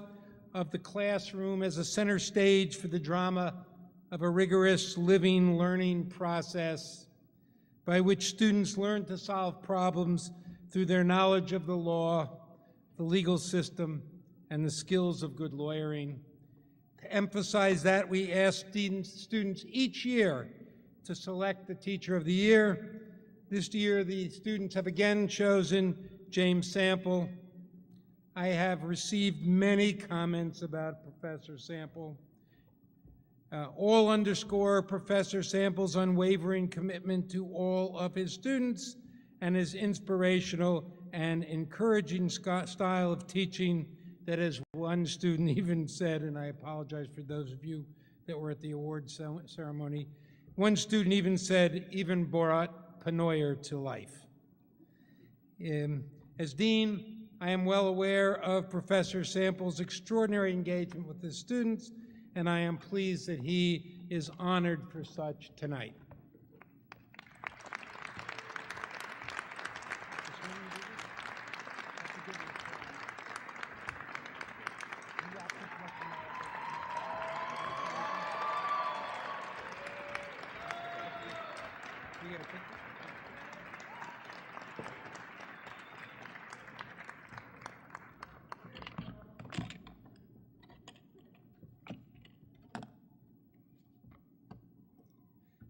of the classroom as a center stage for the drama of a rigorous living learning process by which students learn to solve problems through their knowledge of the law, the legal system, and the skills of good lawyering. To emphasize that, we ask students each year to select the Teacher of the Year. This year, the students have again chosen James Sample. I have received many comments about Professor Sample. All underscore Professor Sample's unwavering commitment to all of his students and his inspirational and encouraging style of teaching that, as one student even said, and I apologize for those of you that were at the award ceremony, one student even said, even brought Panoyer to life. As Dean, I am well aware of Professor Sample's extraordinary engagement with his students, and I am pleased that he is honored for such tonight.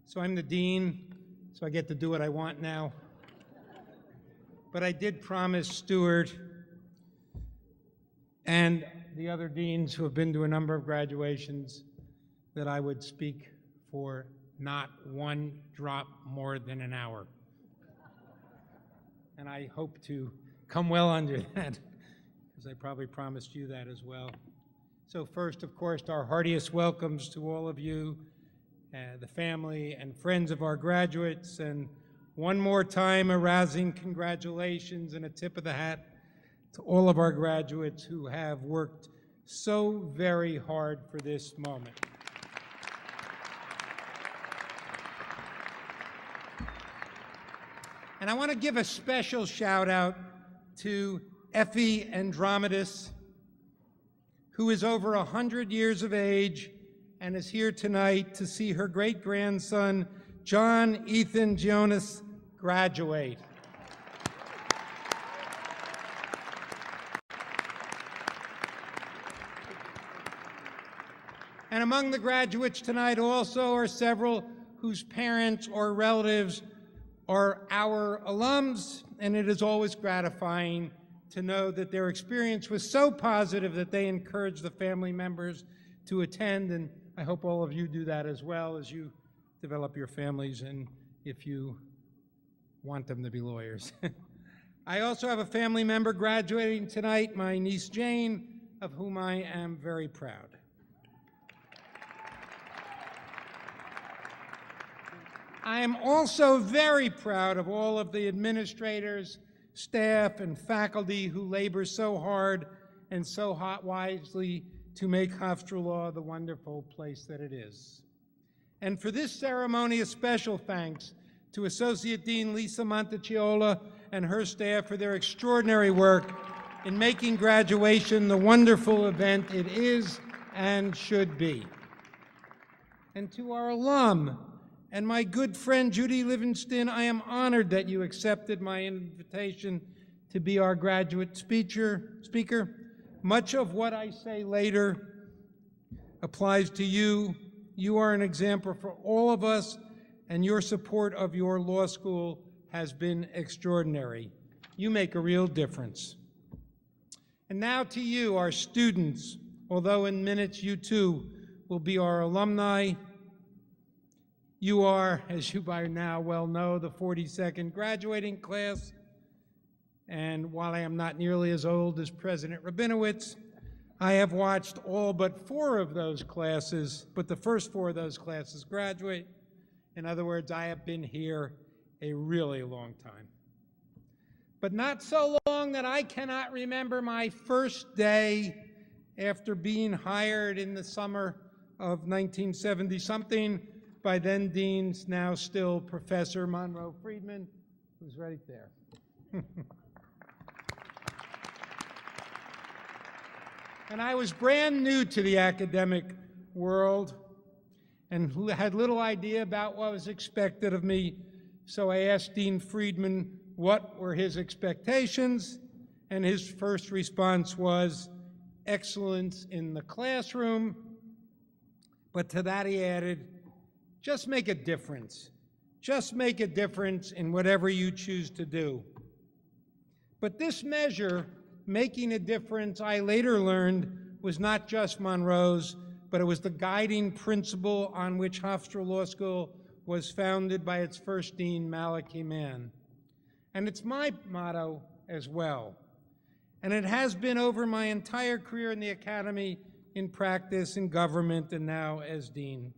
So I'm the dean, so I get to do what I want now. But I did promise Stuart and the other deans who have been to a number of graduations that I would speak for not one drop more than an hour. And I hope to come well under that, because I probably promised you that as well. So first, of course, our heartiest welcomes to all of you, the family and friends of our graduates, and one more time, a rousing congratulations and a tip of the hat to all of our graduates who have worked so very hard for this moment. And I want to give a special shout out to Effie Andromedis, who is over 100 years of age and is here tonight to see her great-grandson, John Ethan Jonas, graduate. And among the graduates tonight also are several whose parents or relatives are our alums, and it is always gratifying to know that their experience was so positive that they encouraged the family members to attend, and I hope all of you do that as well as you develop your families and if you want them to be lawyers. I also have a family member graduating tonight, my niece Jane, of whom I am very proud. I am also very proud of all of the administrators, staff, and faculty who labor so hard and so wisely to make Hofstra Law the wonderful place that it is. And for this ceremony, a special thanks to Associate Dean Lisa Montecchiola and her staff for their extraordinary work in making graduation the wonderful event it is and should be. And to our alum and my good friend Judy Livingston, I am honored that you accepted my invitation to be our graduate speaker. Much of what I say later applies to you. You are an example for all of us, and your support of your law school has been extraordinary. You make a real difference. And now to you, our students, although in minutes you too will be our alumni. You are, as you by now well know, the 42nd graduating class. And while I am not nearly as old as President Rabinowitz, I have watched all but 4 of those classes, but the first 4 of those classes graduate. In other words, I have been here a really long time. But not so long that I cannot remember my first day after being hired in the summer of 1970-something by then Dean's, now still Professor Monroe Friedman, who's right there. And I was brand new to the academic world and had little idea about what was expected of me, so I asked Dean Friedman what were his expectations, and his first response was excellence in the classroom But to that he added, just make a difference. Just make a difference in whatever you choose to do. But this measure, making a difference, I later learned, was not just Monroe's, but it was the guiding principle on which Hofstra Law School was founded by its first dean, Malachi Mann. And it's my motto as well. And it has been over my entire career in the academy, in practice, in government, and now as dean.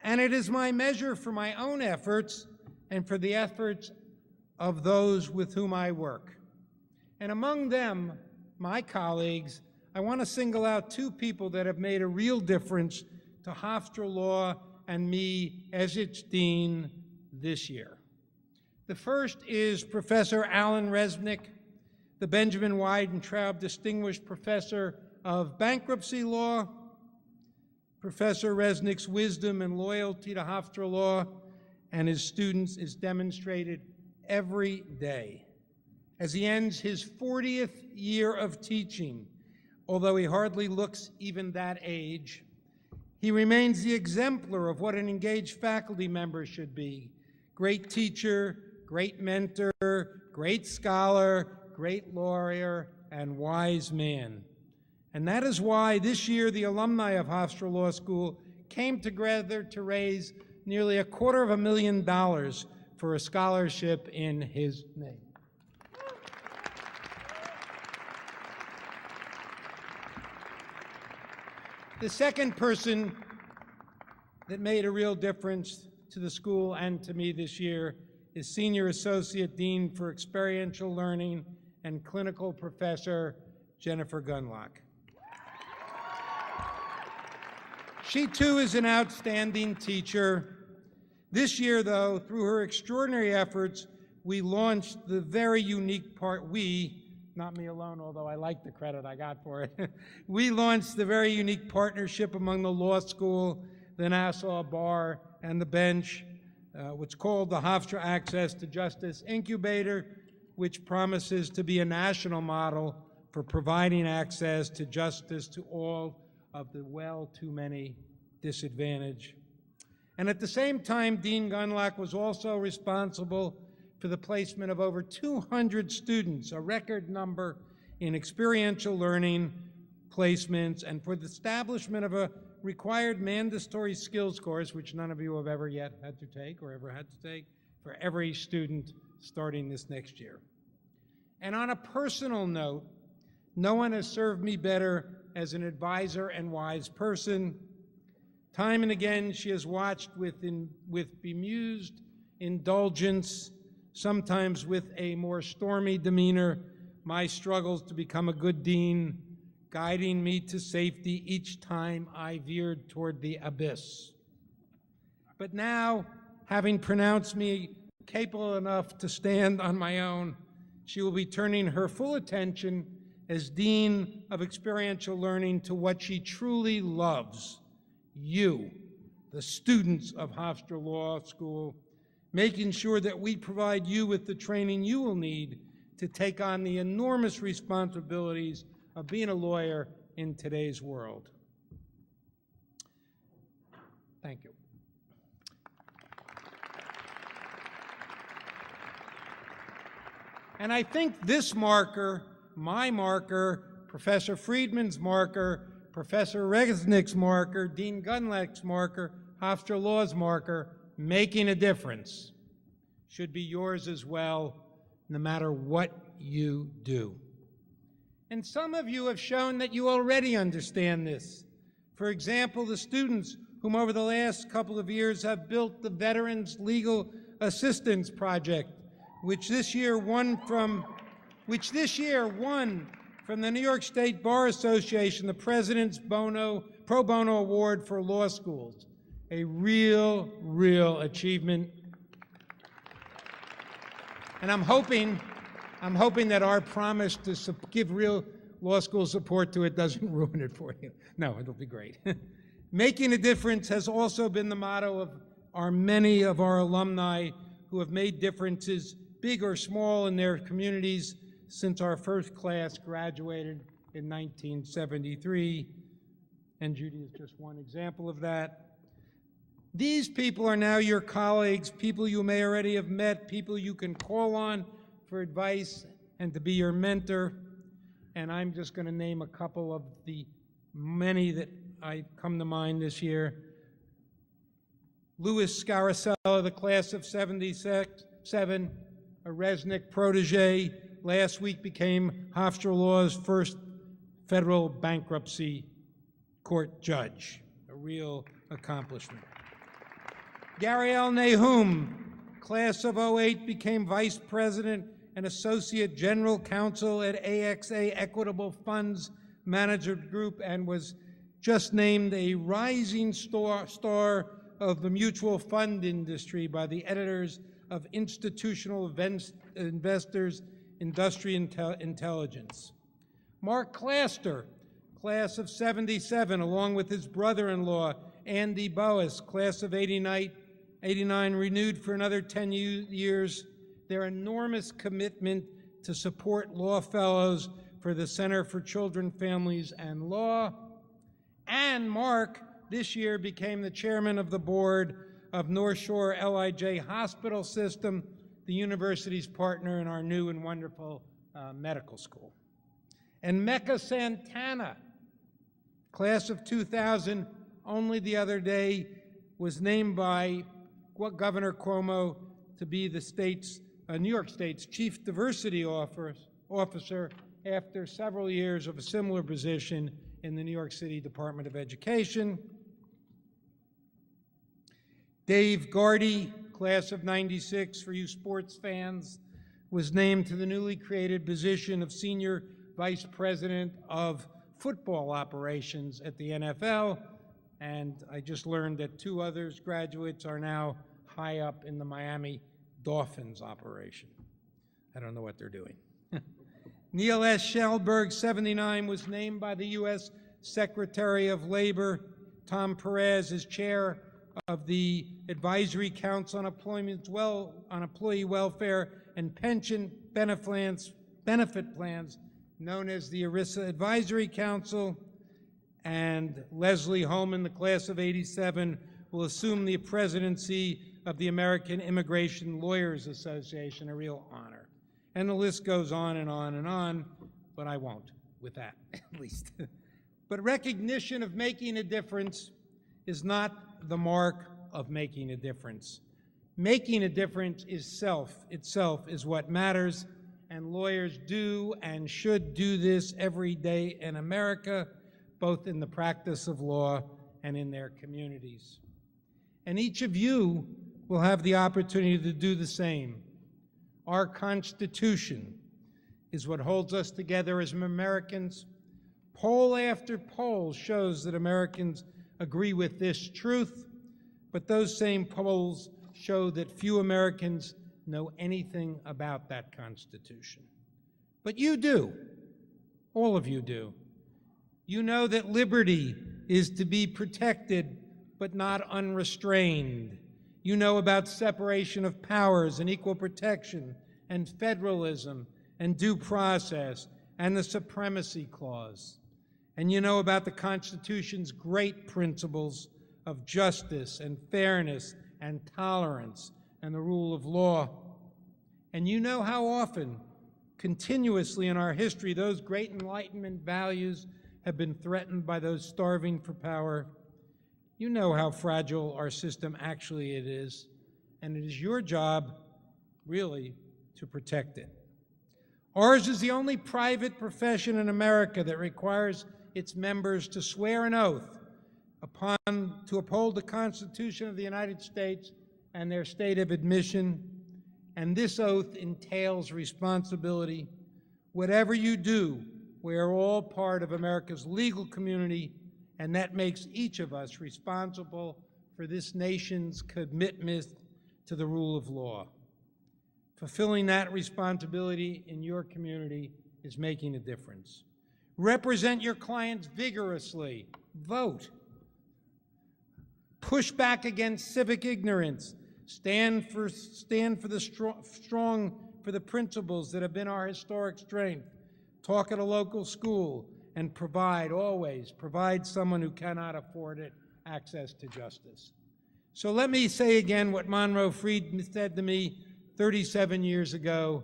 And it is my measure for my own efforts and for the efforts of those with whom I work. And among them, my colleagues, I want to single out two people that have made a real difference to Hofstra Law and me as its dean this year. The first is Professor Alan Resnick, the Benjamin Weidentraub Distinguished Professor of Bankruptcy Law. Professor Resnick's wisdom and loyalty to Hofstra Law and his students is demonstrated every day. As he ends his 40th year of teaching, although he hardly looks even that age, he remains the exemplar of what an engaged faculty member should be. Great teacher, great mentor, great scholar, great lawyer, and wise man. And that is why this year the alumni of Hofstra Law School came together to raise nearly $250,000 for a scholarship in his name. The second person that made a real difference to the school and to me this year is Senior Associate Dean for Experiential Learning and Clinical Professor Jennifer Gunlock. She too is an outstanding teacher. This year, though, through her extraordinary efforts, we launched the very unique not me alone, although I like the credit I got for it. We launched the very unique partnership among the law school, the Nassau Bar, and the bench, what's called the Hofstra Access to Justice Incubator, which promises to be a national model for providing access to justice to all of the too many disadvantaged. And at the same time, Dean Gunlock was also responsible for the placement of over 200 students, a record number in experiential learning placements, and for the establishment of a required mandatory skills course, which none of you have ever yet had to take or ever had to take, for every student starting this next year. And on a personal note, no one has served me better as an advisor and wise person. Time and again, she has watched with bemused indulgence, sometimes with a more stormy demeanor, my struggles to become a good dean, guiding me to safety each time I veered toward the abyss. But now, having pronounced me capable enough to stand on my own, she will be turning her full attention as Dean of Experiential Learning to what she truly loves, you, the students of Hofstra Law School, making sure that we provide you with the training you will need to take on the enormous responsibilities of being a lawyer in today's world. Thank you. And I think this marker, my marker, Professor Friedman's marker, Professor Resnick's marker, Dean Gunlock's marker, Hofstra Law's marker, making a difference, should be yours as well, no matter what you do. And some of you have shown that you already understand this. For example, the students whom over the last couple of years have built the Veterans Legal Assistance Project, which this year won from the New York State Bar Association the President's Pro Bono Award for Law Schools. A real achievement. And I'm hoping that our promise to give real law school support to it doesn't ruin it for you. No, it'll be great. Making a difference has also been the motto of many of our alumni who have made differences, big or small, in their communities since our first class graduated in 1973. and Judy is just one example of that. These people are now your colleagues, people you may already have met, people you can call on for advice and to be your mentor. And I'm just going to name a couple of the many that I come to mind this year. Louis Scaracella, the class of '77, a Resnick protege, last week became Hofstra Law's first federal bankruptcy court judge, a real accomplishment. Gariel Nahum, class of '08, became vice president and associate general counsel at AXA Equitable Funds Management Group and was just named a rising star of the mutual fund industry by the editors of Institutional Investors Industry Intelligence. Mark Claster, class of '77, along with his brother-in-law, Andy Boas, class of '89, renewed for another 10 years their enormous commitment to support law fellows for the Center for Children, Families, and Law. And Mark, this year, became the chairman of the board of North Shore LIJ Hospital System, the university's partner in our new and wonderful medical school. And Mecca Santana, class of 2000, only the other day, was named by Governor Cuomo to be the New York State's Chief Diversity Officer after several years of a similar position in the New York City Department of Education. Dave Gardy, class of '96, for you sports fans, was named to the newly created position of Senior Vice President of Football Operations at the NFL, and I just learned that 2 others graduates are now high up in the Miami Dolphins operation. I don't know what they're doing. Neil S. Schellberg, 79, was named by the U.S. Secretary of Labor. Tom Perez is chair of the Advisory Council on Employee Welfare and Pension Benefit Plans, known as the ERISA Advisory Council. And Leslie Holman, the class of '87, will assume the presidency of the American Immigration Lawyers Association, a real honor. And the list goes on and on and on, but I won't with that, at least. But recognition of making a difference is not the mark of making a difference. Making a difference itself is what matters, and lawyers do and should do this every day in America, both in the practice of law and in their communities. And each of you will have the opportunity to do the same. Our Constitution is what holds us together as Americans. Poll after poll shows that Americans agree with this truth, but those same polls show that few Americans know anything about that Constitution. But you do. All of you do. You know that liberty is to be protected but not unrestrained. You know about separation of powers and equal protection and federalism and due process and the Supremacy Clause. And you know about the Constitution's great principles of justice and fairness and tolerance and the rule of law. And you know how often, continuously in our history, those great Enlightenment values have been threatened by those starving for power. You know how fragile our system actually is, and it is your job, really, to protect it. Ours is the only private profession in America that requires its members to swear an oath to uphold the Constitution of the United States and their state of admission, and this oath entails responsibility. Whatever you do, we are all part of America's legal community, and that makes each of us responsible for this nation's commitment to the rule of law. Fulfilling that responsibility in your community is making a difference. Represent your clients vigorously. Vote. Push back against civic ignorance. Stand for the principles that have been our historic strength. Talk at a local school and provide, always provide someone who cannot afford it access to justice. So let me say again what Monroe Freed said to me 37 years ago: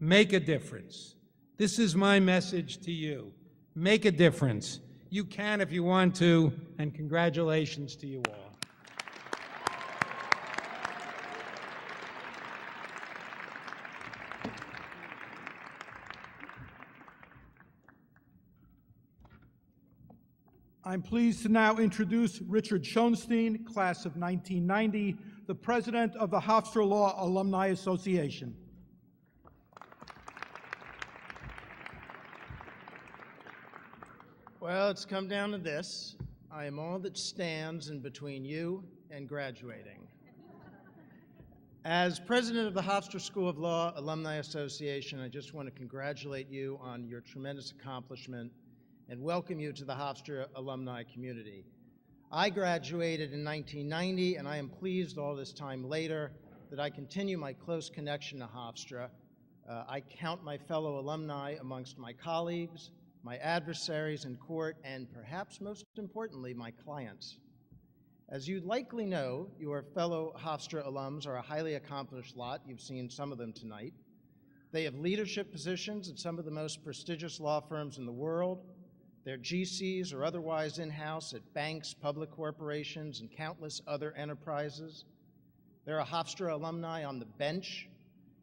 make a difference. This is my message to you. Make a difference. You can if you want to, and congratulations to you all. I'm pleased to now introduce Richard Schoenstein, class of 1990, the president of the Hofstra Law Alumni Association. Well, it's come down to this. I am all that stands in between you and graduating. As president of the Hofstra School of Law Alumni Association, I just want to congratulate you on your tremendous accomplishment and welcome you to the Hofstra alumni community. I graduated in 1990, and I am pleased all this time later that I continue my close connection to Hofstra. I count my fellow alumni amongst my colleagues, my adversaries in court, and perhaps most importantly, my clients. As you likely know, your fellow Hofstra alums are a highly accomplished lot. You've seen some of them tonight. They have leadership positions at some of the most prestigious law firms in the world. They're GCs or otherwise in-house at banks, public corporations, and countless other enterprises. There are Hofstra alumni on the bench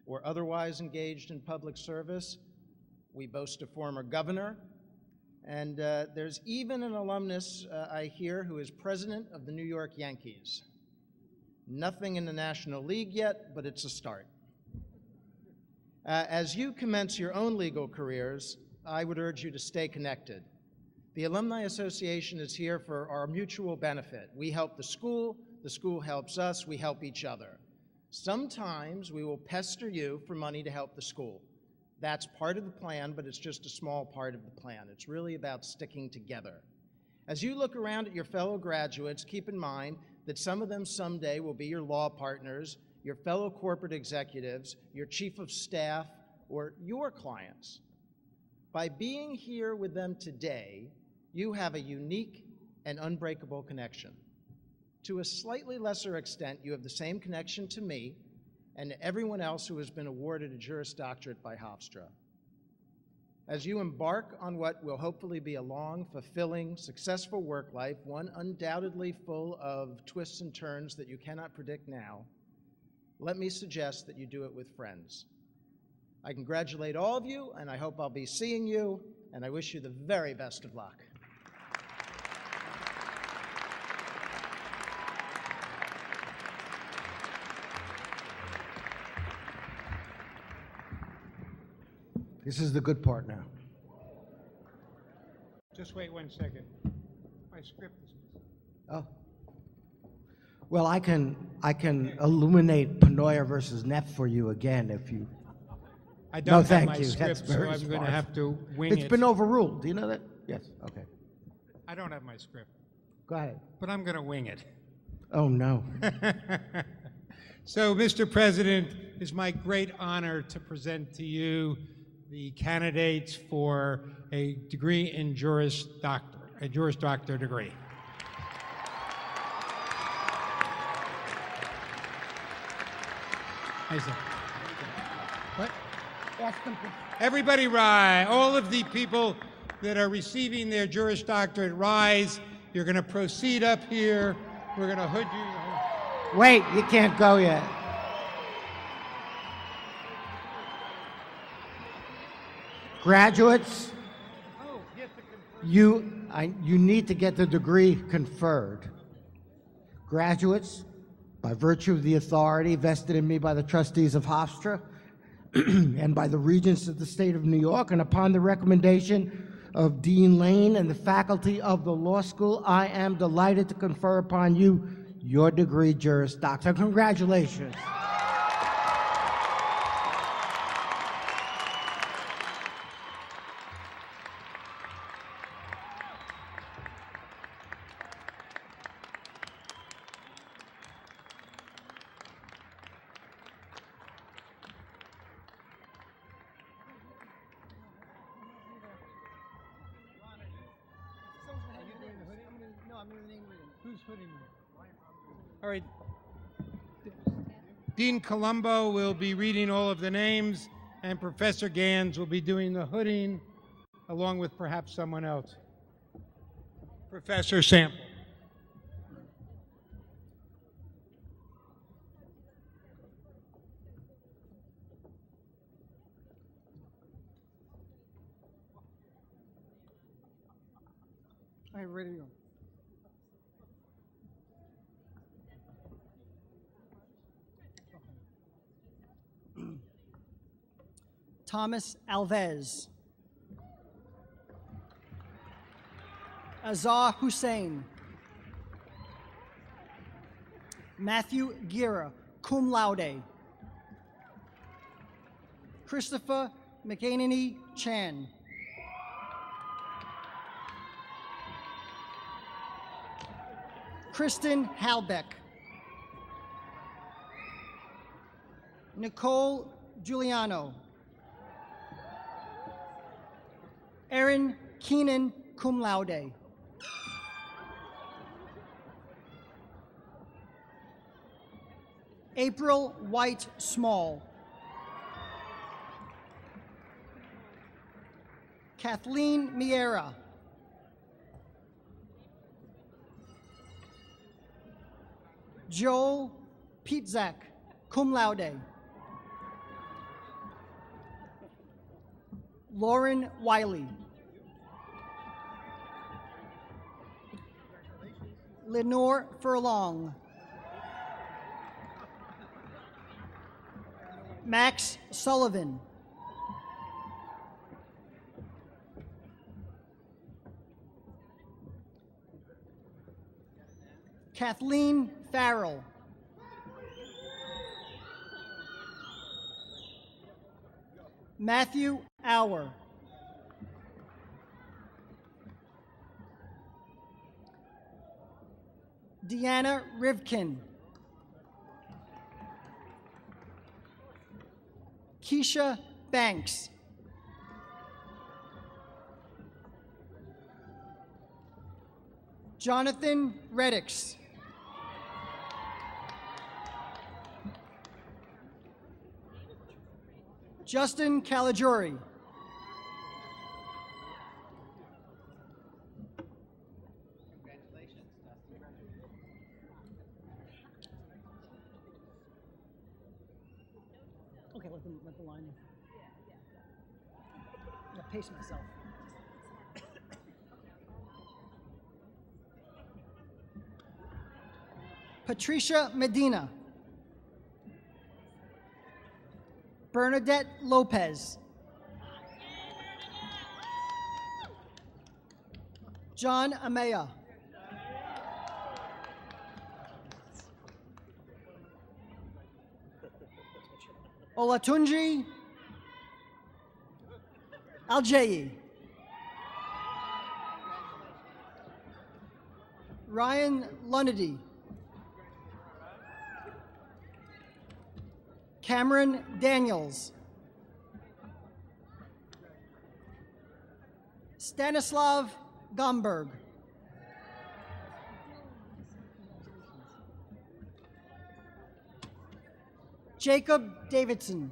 or otherwise engaged in public service. We boast a former governor. And there's even an alumnus, I hear, who is president of the New York Yankees. Nothing in the National League yet, but it's a start. As you commence your own legal careers, I would urge you to stay connected. The Alumni Association is here for our mutual benefit. We help the school helps us, we help each other. Sometimes we will pester you for money to help the school. That's part of the plan, but it's just a small part of the plan. It's really about sticking together. As you look around at your fellow graduates, keep in mind that some of them someday will be your law partners, your fellow corporate executives, your chief of staff, or your clients. By being here with them today, you have a unique and unbreakable connection. To a slightly lesser extent, you have the same connection to me and to everyone else who has been awarded a Juris Doctorate by Hofstra. As you embark on what will hopefully be a long, fulfilling, successful work life, one undoubtedly full of twists and turns that you cannot predict now, let me suggest that you do it with friends. I congratulate all of you, and I hope I'll be seeing you, and I wish you the very best of luck. This is the good part now. Just wait 1 second. My script is missing. Oh. Well, I can illuminate Panoia versus Neff for you again if you. I don't have thank my you. script, so I'm going to have to wing it. It's been overruled. Do you know that? Yes. Okay. I don't have my script, Go ahead. but I'm going to wing it. Oh no. So, Mr. President, it's my great honor to present to you the candidates for a degree in Juris Doctor, a Juris Doctor degree. What? Everybody rise. All of the people that are receiving their Juris Doctorate, rise. You're going to proceed up here. We're going to hood you. Wait, you can't go yet. Graduates, you need to get the degree conferred. Graduates, by virtue of the authority vested in me by the trustees of Hofstra and by the regents of the state of New York, and upon the recommendation of Deane Lane and the faculty of the law school, I am delighted to confer upon you your degree, Juris Doctor. Congratulations. hoodie man? All right. Dean Colombo will be reading all of the names, and Professor Gans will be doing the hooding, along with perhaps someone else. Professor Sample. All right, ready to go. Thomas Alves. Azar Hussein. Matthew Gira, cum laude. Christopher McAnany Chan. Kristen Halbeck. Nicole Giuliano. Erin Keenan, cum laude. April White Small. Kathleen Miera. Joel Pietzak, cum laude. Lauren Wiley. Lenore Furlong. Max Sullivan. Kathleen Farrell. Matthew Auer. Deanna Rivkin. Keisha Banks. Jonathan Reddix. Justin Caligiuri. Okay, let the line. I'm gonna pace myself. Patricia Medina. Bernadette Lopez. John Amaya. Olatunji Aljayi. Ryan Lunedy. Cameron Daniels. Stanislav Gomberg. Jacob Davidson.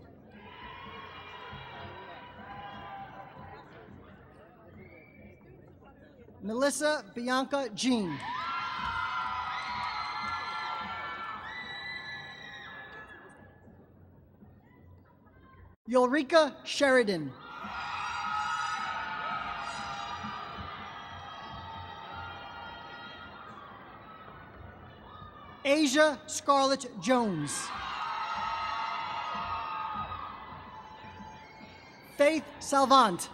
Melissa Bianca Jean. Ulrika Sheridan. Asia Scarlett Jones. Faith Salvant.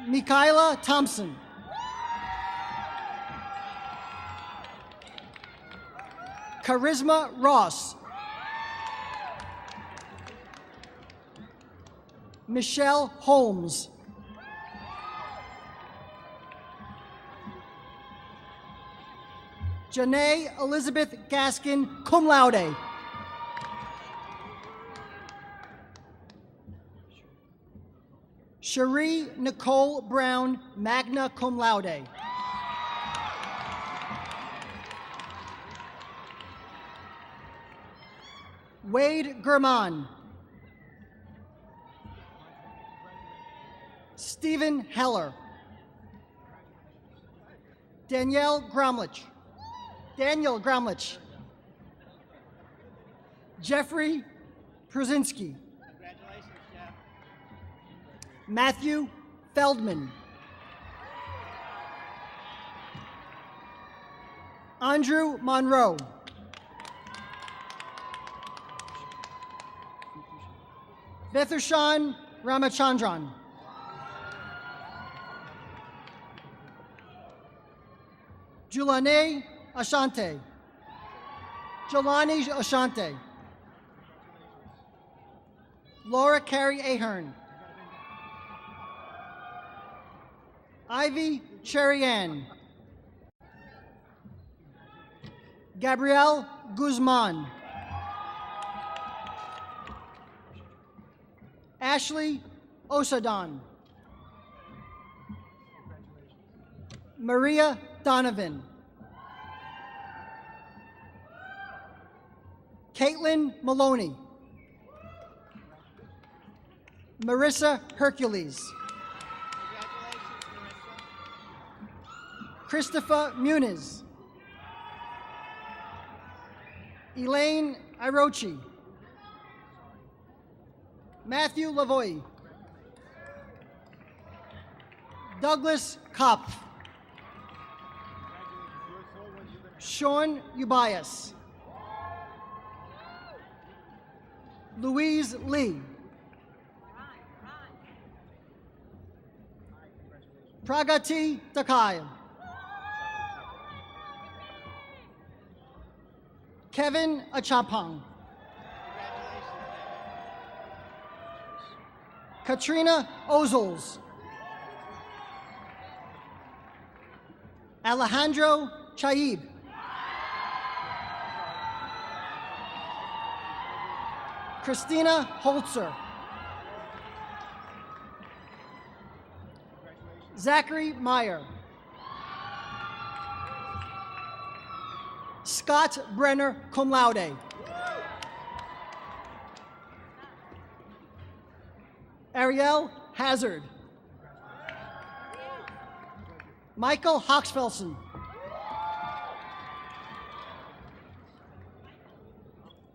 Mikaela Thompson. Charisma Ross. Michelle Holmes. Janae Elizabeth Gaskin, cum laude. Cherie Nicole Brown, magna cum laude. Wade German. Stephen Heller. Daniel Gromlich. Jeffrey Prusinski. Congratulations, Jeff. Matthew Feldman. Andrew Monroe. Vitharshan Ramachandran. Julani Ashante. Laura Carey Ahern. Ivy Cherian. Gabrielle Guzman. Ashley Osadon. Maria Donovan. Caitlin Maloney. Marissa Hercules. Congratulations, Marissa. Christopher Muniz. Elaine Irochi. Matthew Lavoie. Douglas Kopf. Sean Ubias. Louise Lee. Pragati Takai. Kevin Achapang. Katrina Ozels. Alejandro Chaib. Christina Holzer. Zachary Meyer. Scott Brenner, cum laude. Ariel Hazard. Michael Hoxfelson.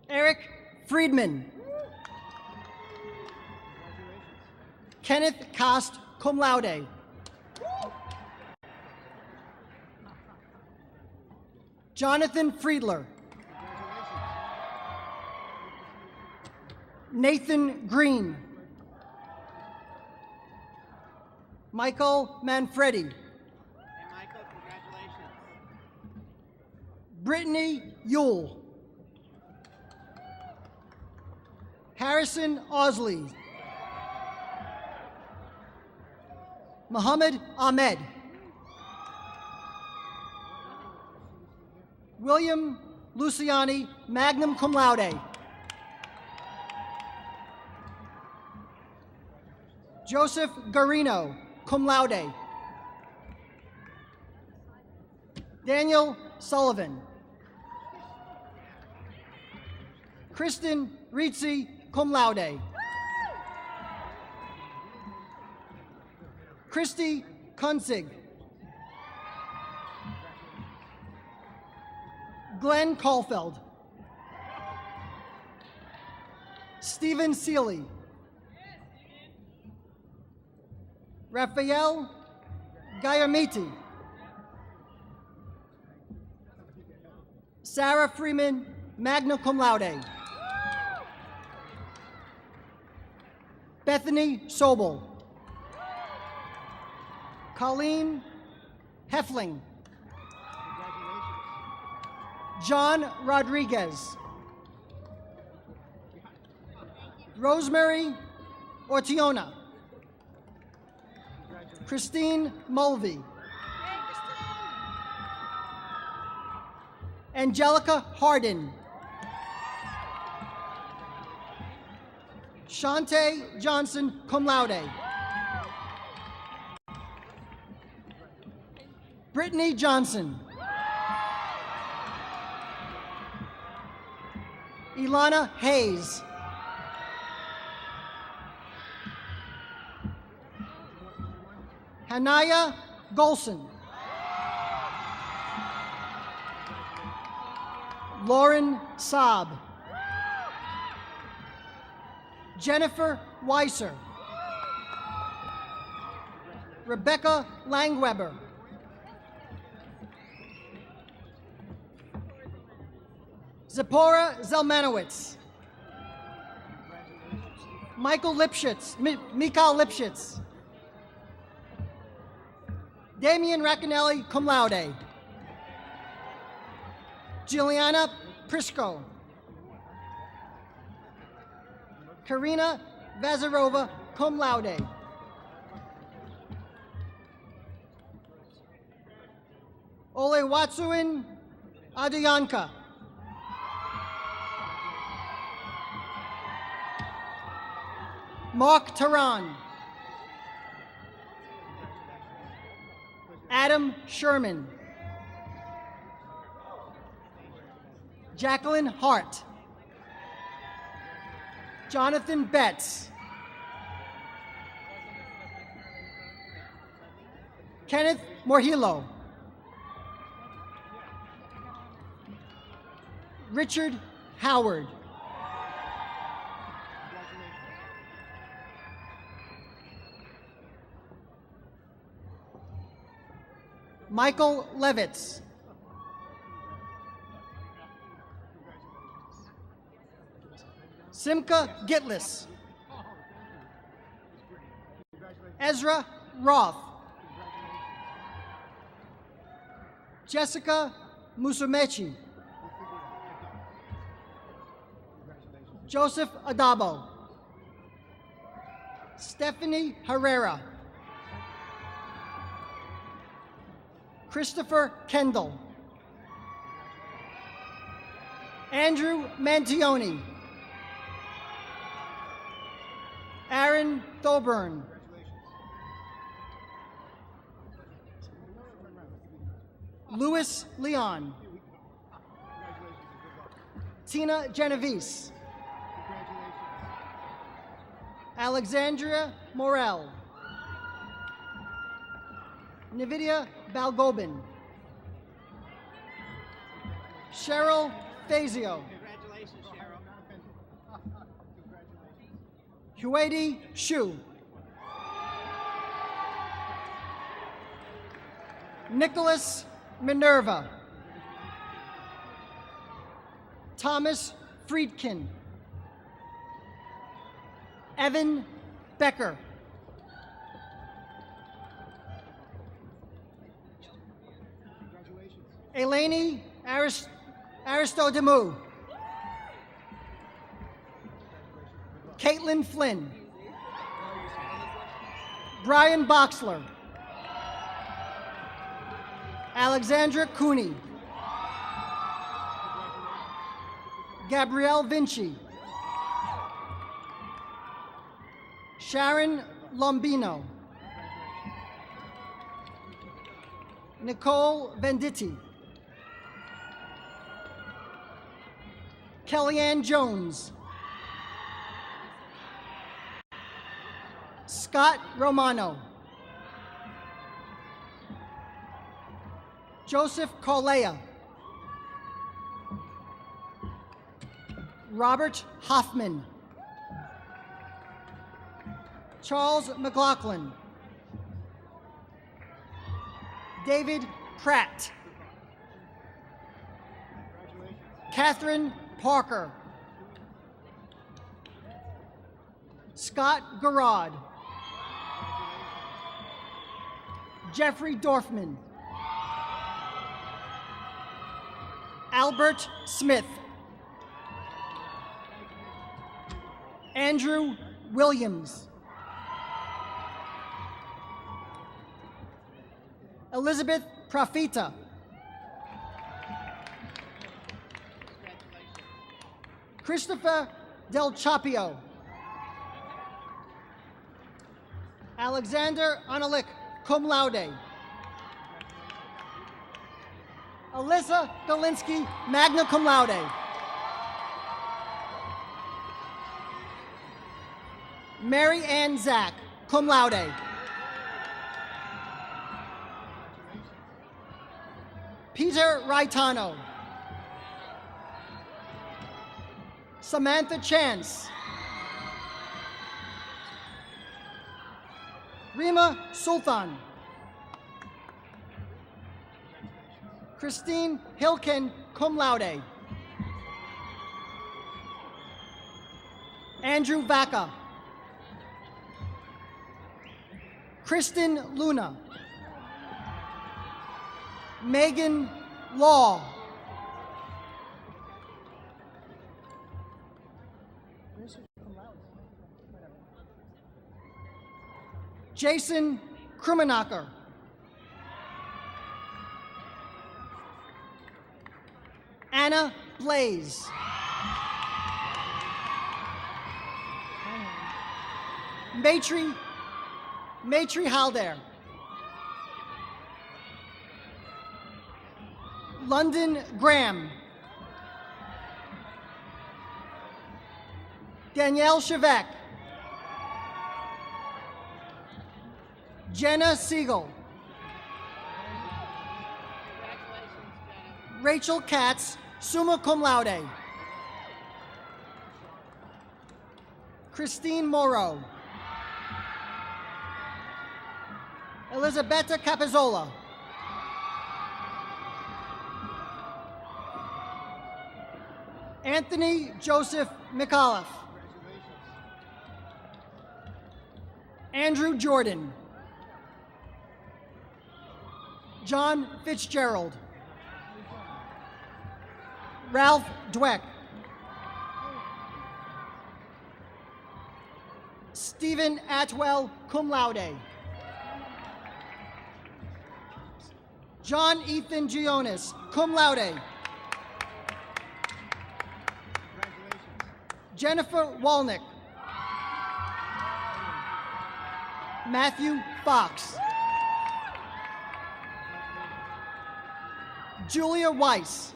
Eric Friedman. Kenneth Kost, cum laude. Jonathan Friedler. Nathan Green. Michael Manfredi. Hey, Michael, congratulations. Brittany Yule. Harrison Osley. Muhammad Ahmed. William Luciani, magna cum laude. Joseph Garino, cum laude. Daniel Sullivan. Kristen Rizzi, cum laude. Christy Kunzig. Glenn Caulfield. Stephen Seeley. Raphael Gayamiti. Sarah Freeman, magna cum laude. Bethany Sobel. Colleen Heffling. John Rodriguez. Rosemary Ortiona. Christine Mulvey. Angelica Hardin. Shante Johnson, cum laude. Brittany Johnson. Ilana Hayes. Hanaya Golson. Lauren Saab. Jennifer Weiser. Rebecca Langweber. Zipporah Zelmanowitz. Mikhail Lipschitz. Damian Racanelli, cum laude. Juliana Prisco. Karina Vazarova, cum laude. Olewatsuin Aduyanka. Mark Taran. Adam Sherman. Jacqueline Hart. Jonathan Betts. Kenneth Morhilo. Richard Howard. Michael Levitz. Simca Gitlis. Ezra Roth. Jessica Musumechi. Joseph Adabo. Stephanie Herrera. Christopher Kendall. Andrew Mantioni. Aaron Thoburn. Louis Leon. Tina Genovese. Alexandria Morel. Navidia Balgobin. Cheryl Fazio. Congratulations, Cheryl. Huedi Shu. Nicholas Minerva. Thomas Friedkin. Evan Becker. Eleni Aristodemu. Caitlin Flynn. Brian Boxler. Alexandra Cooney. Gabrielle Vinci. Sharon Lombino. Nicole Venditti. Kellyanne Jones. Scott Romano. Joseph Corlea. Robert Hoffman. Charles McLaughlin. David Pratt. Catherine Parker. Scott Garrod. Jeffrey Dorfman. Albert Smith. Andrew Williams. Elizabeth Profita. Christopher Del Chapio. Alexander Analik, cum laude. Alyssa Dolinsky, magna cum laude. Mary Ann Zach, cum laude. Peter Raitano. Samantha Chance. Rima Sultan. Christine Hilken, cum laude. Andrew Vaca. Kristen Luna. Megan Law. Jason Krumenacher. Anna Blaze. Matri Halder. London Graham. Danielle Chevek. Jenna Siegel. Rachel Katz, summa cum laude. Christine Morrow. Elisabetta Capizzola. Anthony Joseph McAuliffe. Andrew Jordan. John Fitzgerald. Ralph Dweck. Stephen Atwell, cum laude. John Ethan Gionis, cum laude. Jennifer Walnick. Matthew Fox. Julia Weiss.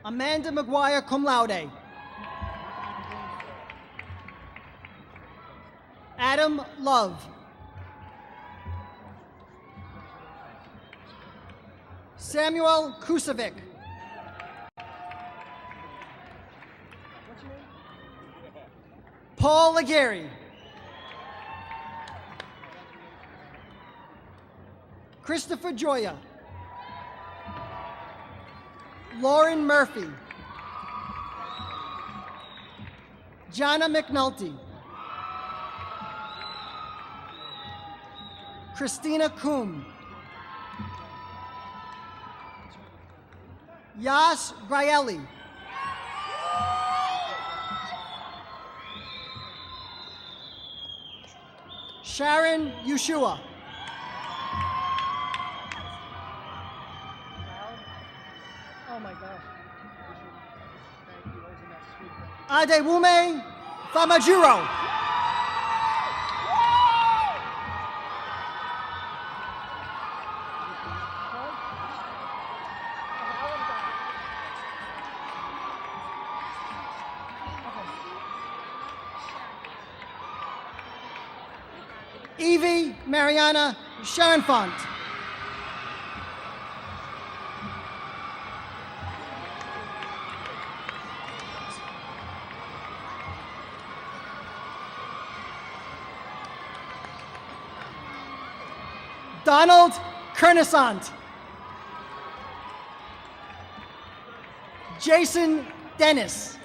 Amanda McGuire, cum laude. Adam Love. Samuel Kusovic. Paul Aguirre. Christopher Joya. Lauren Murphy. Jana McNulty. Christina Kuhn. Yas Graeli. Sharon Yeshua. Oh my gosh. Adewume Famajiro. Evie Mariana Sharonfont. Donald Kernisant. Jason Dennis.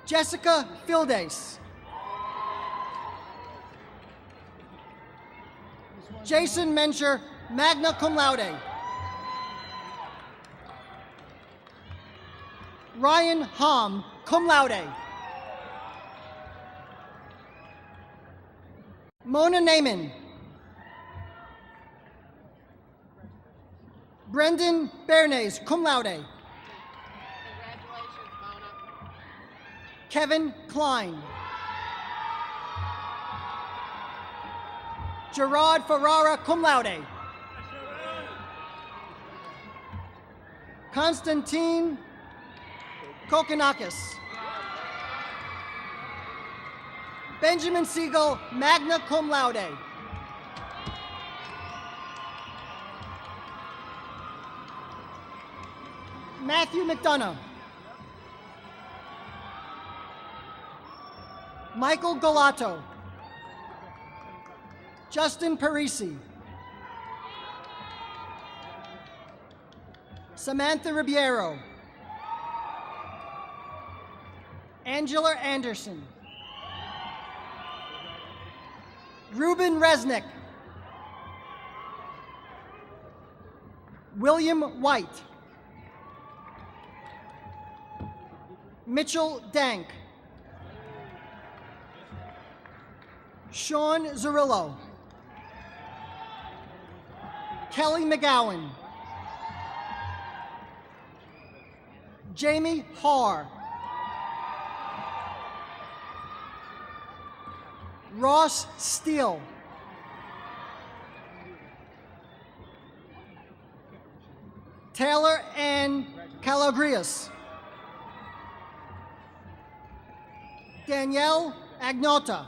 Jessica Fildes. Jason Mencher, magna cum laude. Ryan Hom, cum laude. Mona Naiman. Brendan Bernays, cum laude. Congratulations, Mona. Kevin Klein. Gerard Ferrara, cum laude. Konstantin Kokonakis. Benjamin Siegel, magna cum laude. Matthew McDonough. Michael Golato. Justin Parisi. Samantha Ribeiro. Angela Anderson. Ruben Resnick. William White. Mitchell Dank. Sean Zerillo. Kelly McGowan. Jamie Haar. Ross Steele. Taylor Ann Calagrias. Danielle Agnota.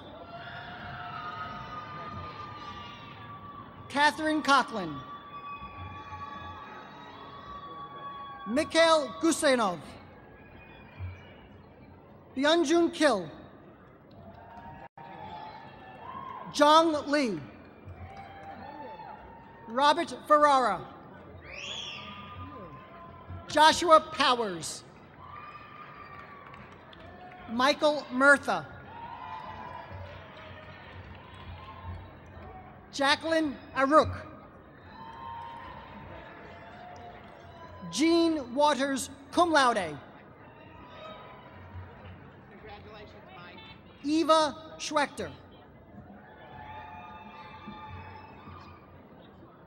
Catherine Coughlin. Mikhail Gusenov. Byunjun Kil. Zhang Li. Robert Ferrara. Joshua Powers. Michael Murtha. Jacqueline Aruk. Jean Waters, cum laude. Congratulations, Mike. Eva Schwechter.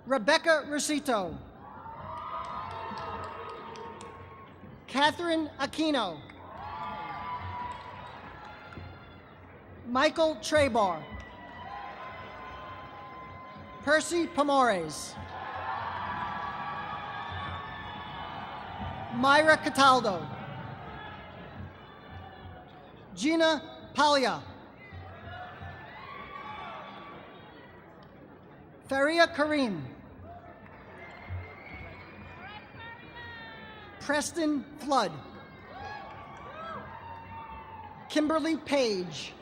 Rebecca Rosito. Catherine Aquino. Michael Trebar. Percy Pomores. Myra Cataldo. Gina Palia. Faria Karim. Preston Flood. Kimberly Page.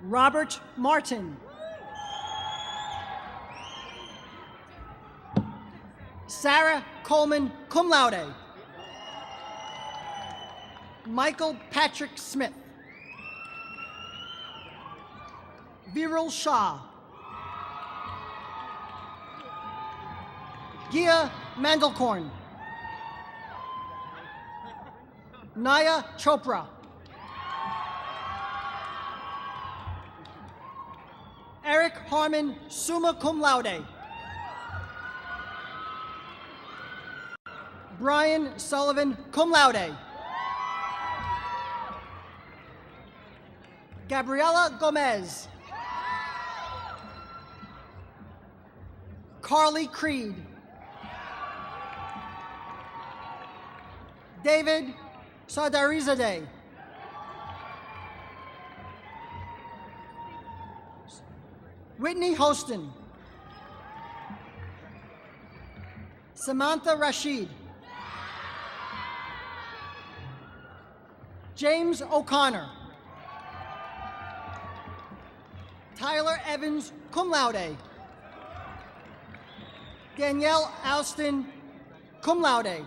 Robert Martin. Sarah Coleman, cum laude. Michael Patrick Smith. Viral Shah. Gia Mandelkorn. Naya Chopra. Eric Harmon, summa cum laude. Brian Sullivan, cum laude. Gabriela Gomez. Carly Creed. David Sadarizadeh. Whitney Hostin. Samantha Rashid. James O'Connor. Tyler Evans, cum laude. Danielle Alston, cum laude.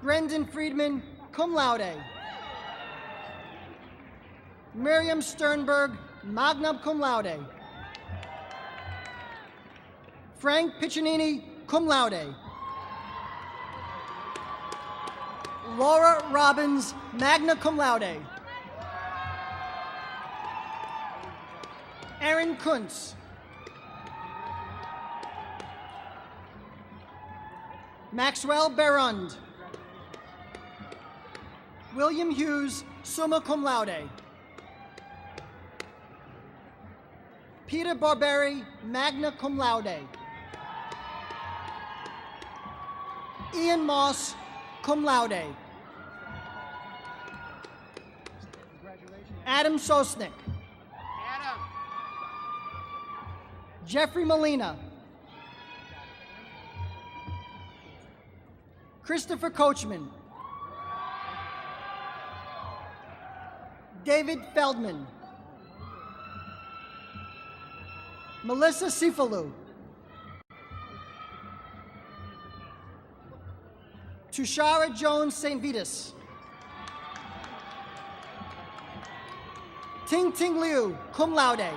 Brendan Friedman, cum laude. Miriam Sternberg, magna cum laude. Frank Piccinini, cum laude. Laura Robbins, magna cum laude. Aaron Kuntz. Maxwell Berund. William Hughes, summa cum laude. Peter Barberi, magna cum laude. Ian Moss, cum laude. Adam Sosnick. Adam. Jeffrey Molina. Christopher Coachman. David Feldman. Melissa Sifalu. Tushara Jones St. Vitus. Ting Ting Liu, cum laude.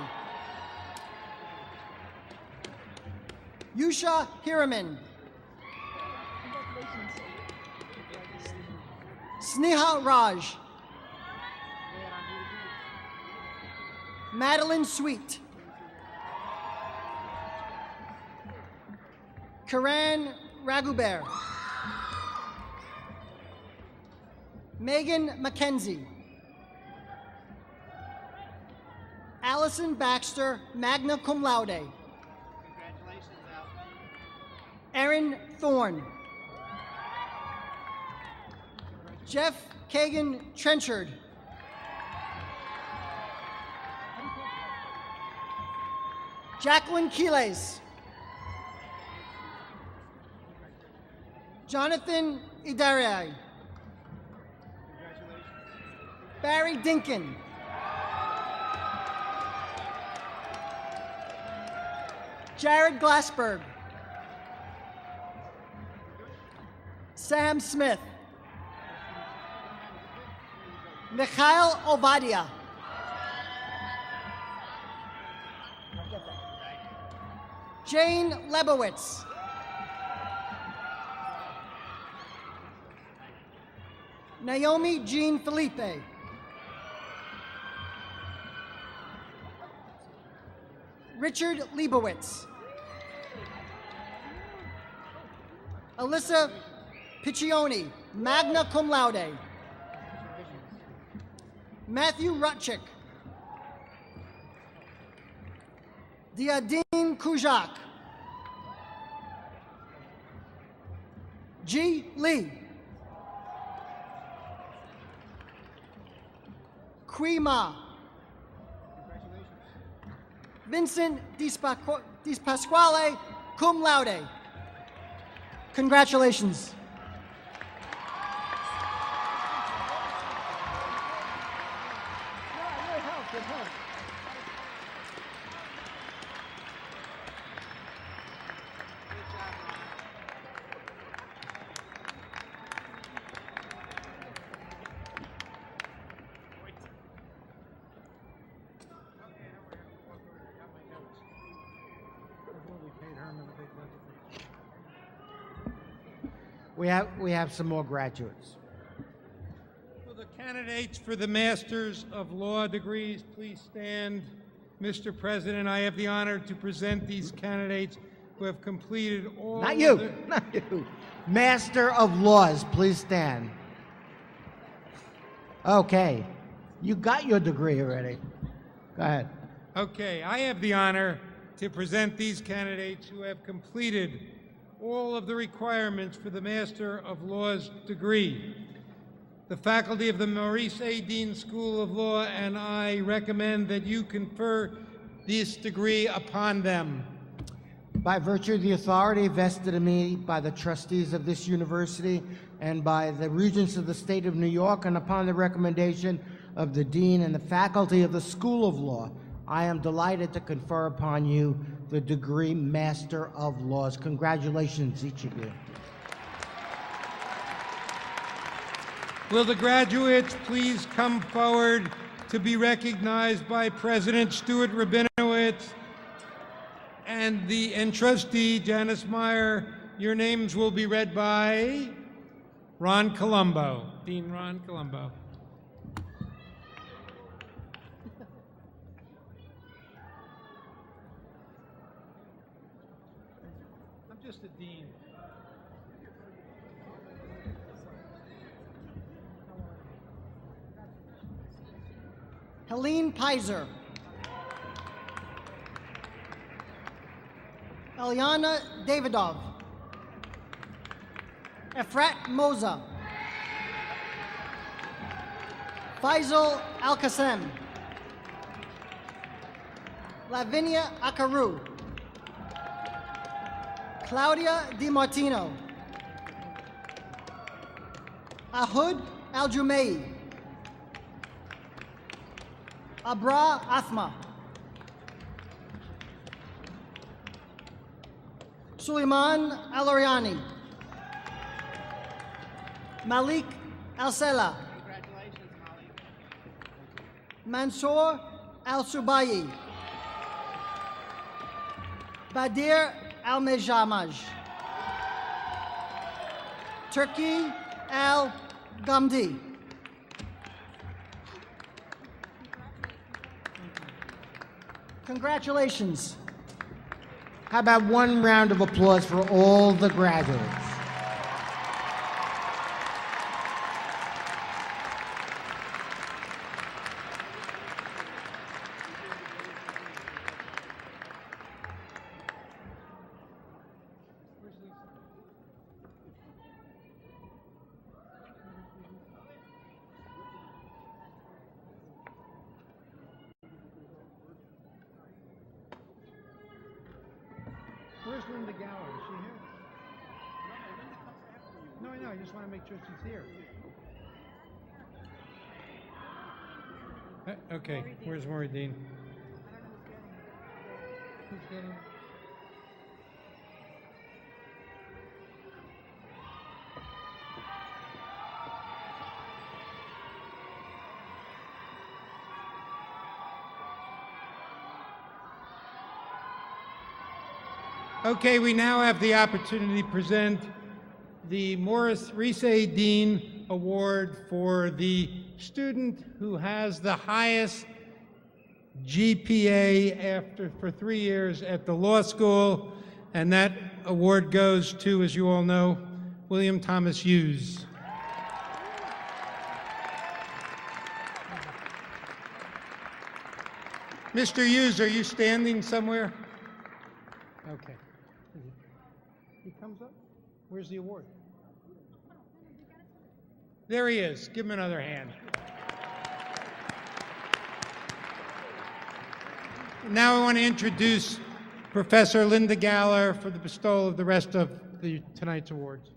Yusha Hiraman. Sneha Raj. Madeline Sweet. Karan Raguber. Megan McKenzie. Allison Baxter, magna cum laude. Congratulations, Al. Erin Thorne. Jeff Kagan Trenchard. Jacqueline Quiles. Jonathan Idariai. Barry Dinkin. Jared Glassberg. Sam Smith. Mikhail Ovadia. Jane Lebowitz. Naomi Jean Felipe. Richard Leibowitz. Alyssa Piccioni, magna cum laude. Matthew Rutchick. Deane Kujak. G. Lee. Kui Ma. Vincent Dispasquale, cum laude. Congratulations. We have some more graduates. Will the candidates for the Masters of Law degrees please stand? Mr. President, I have the honor to present these candidates who have completed all Not of you, the- not you. Master of Laws, please stand. Okay, you got your degree already. Go ahead. Okay, I have the honor to present these candidates who have completed all of the requirements for the Master of Laws degree. The faculty of the Maurice A. Deane School of Law and I recommend that you confer this degree upon them. By virtue of the authority vested in me by the trustees of this university and by the regents of the state of New York, and upon the recommendation of the dean and the faculty of the School of Law, I am delighted to confer upon you the degree Master of Laws. Congratulations, each of you. Will the graduates please come forward to be recognized by President Stuart Rabinowitz and trustee Janice Meyer? Your names will be read by Ron Colombo, Dean Ron Colombo. I'm just a dean. Helene Pizer. Eliana Davidov. Efrat Moza. Faisal Al-Qassem. Lavinia Akaru. Claudia DiMartino. Ahud Al-Jumei. Abra Athma. Suleiman Al-Ariani. Malik Al-Sela. Congratulations, Molly. Mansour Al-Subayi. Badir Al-Mejamaj. Turki Al-Gamdi. Congratulations. How about one round of applause for all the graduates? Where's Linda Gower? Is she here? No, I know. I just want to make sure she's here. Okay, where's Maury Deane? Who's getting it? Okay, we now have the opportunity to present the Morris Reese Deane Award for the student who has the highest GPA for 3 years at the law school, and that award goes to, as you all know, William Thomas Hughes. Mr. Hughes, are you standing somewhere? Okay. He comes up? Where's the award? There he is. Give him another hand. Now I want to introduce Professor Linda Gower for the bestowal of the rest of tonight's awards.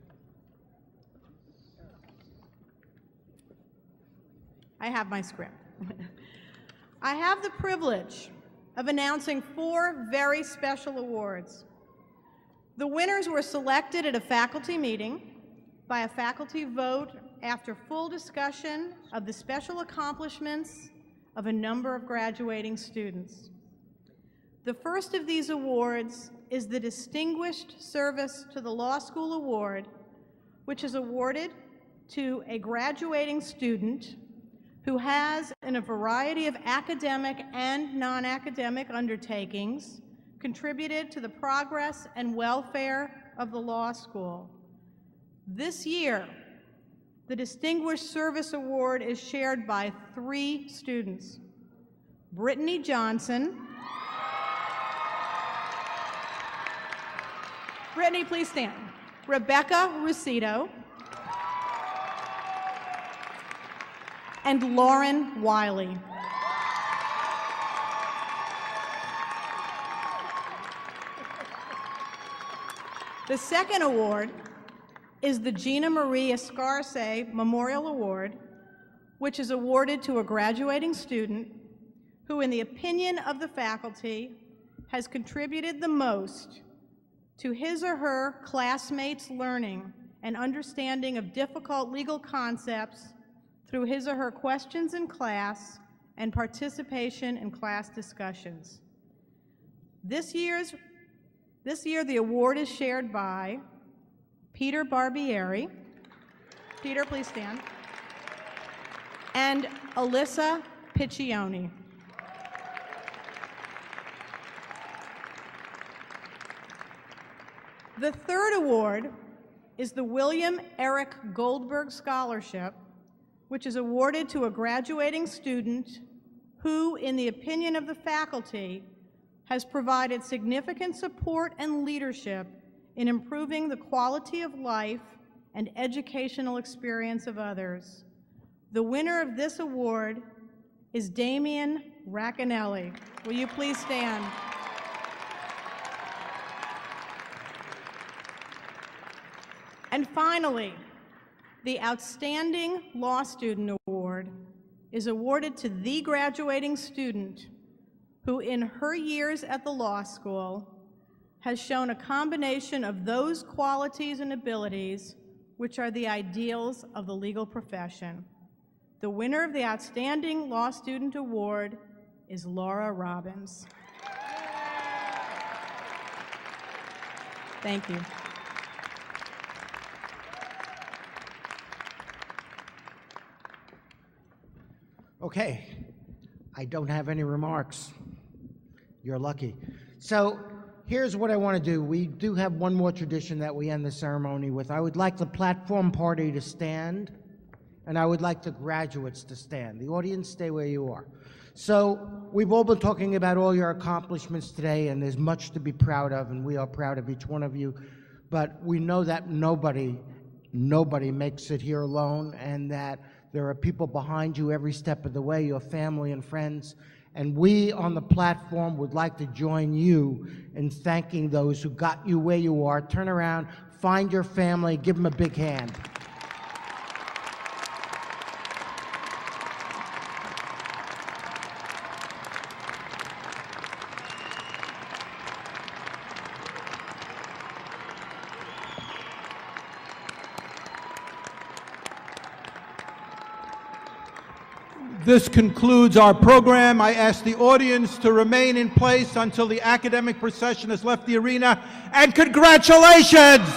I have my script. I have the privilege of announcing 4 very special awards. The winners were selected at a faculty meeting by a faculty vote after full discussion of the special accomplishments of a number of graduating students. The first of these awards is the Distinguished Service to the Law School Award, which is awarded to a graduating student who has, in a variety of academic and non-academic undertakings, contributed to the progress and welfare of the law school. This year, the Distinguished Service Award is shared by 3 students: Brittany Johnson. Brittany, please stand. Rebecca Rusito. And Lauren Wiley. The second award is the Gina Marie Escarce Memorial Award, which is awarded to a graduating student who, in the opinion of the faculty, has contributed the most to his or her classmates' learning and understanding of difficult legal concepts through his or her questions in class and participation in class discussions. This year, the award is shared by Peter Barbieri. Peter, please stand. And Alyssa Piccioni. The third award is the William Eric Goldberg Scholarship, which is awarded to a graduating student who, in the opinion of the faculty, has provided significant support and leadership in improving the quality of life and educational experience of others. The winner of this award is Damian Raccanelli. Will you please stand? And finally, the Outstanding Law Student Award is awarded to the graduating student who, in her years at the law school, has shown a combination of those qualities and abilities which are the ideals of the legal profession. The winner of the Outstanding Law Student Award is Laura Robbins. Thank you. Okay, I don't have any remarks. You're lucky. So here's what I want to do. We do have one more tradition that we end the ceremony with. I would like the platform party to stand, and I would like the graduates to stand. The audience, stay where you are. So we've all been talking about all your accomplishments today, and there's much to be proud of, and we are proud of each one of you. But we know that nobody makes it here alone, and that there are people behind you every step of the way, your family and friends. And we on the platform would like to join you in thanking those who got you where you are. Turn around, find your family, give them a big hand. This concludes our program. I ask the audience to remain in place until the academic procession has left the arena. And congratulations!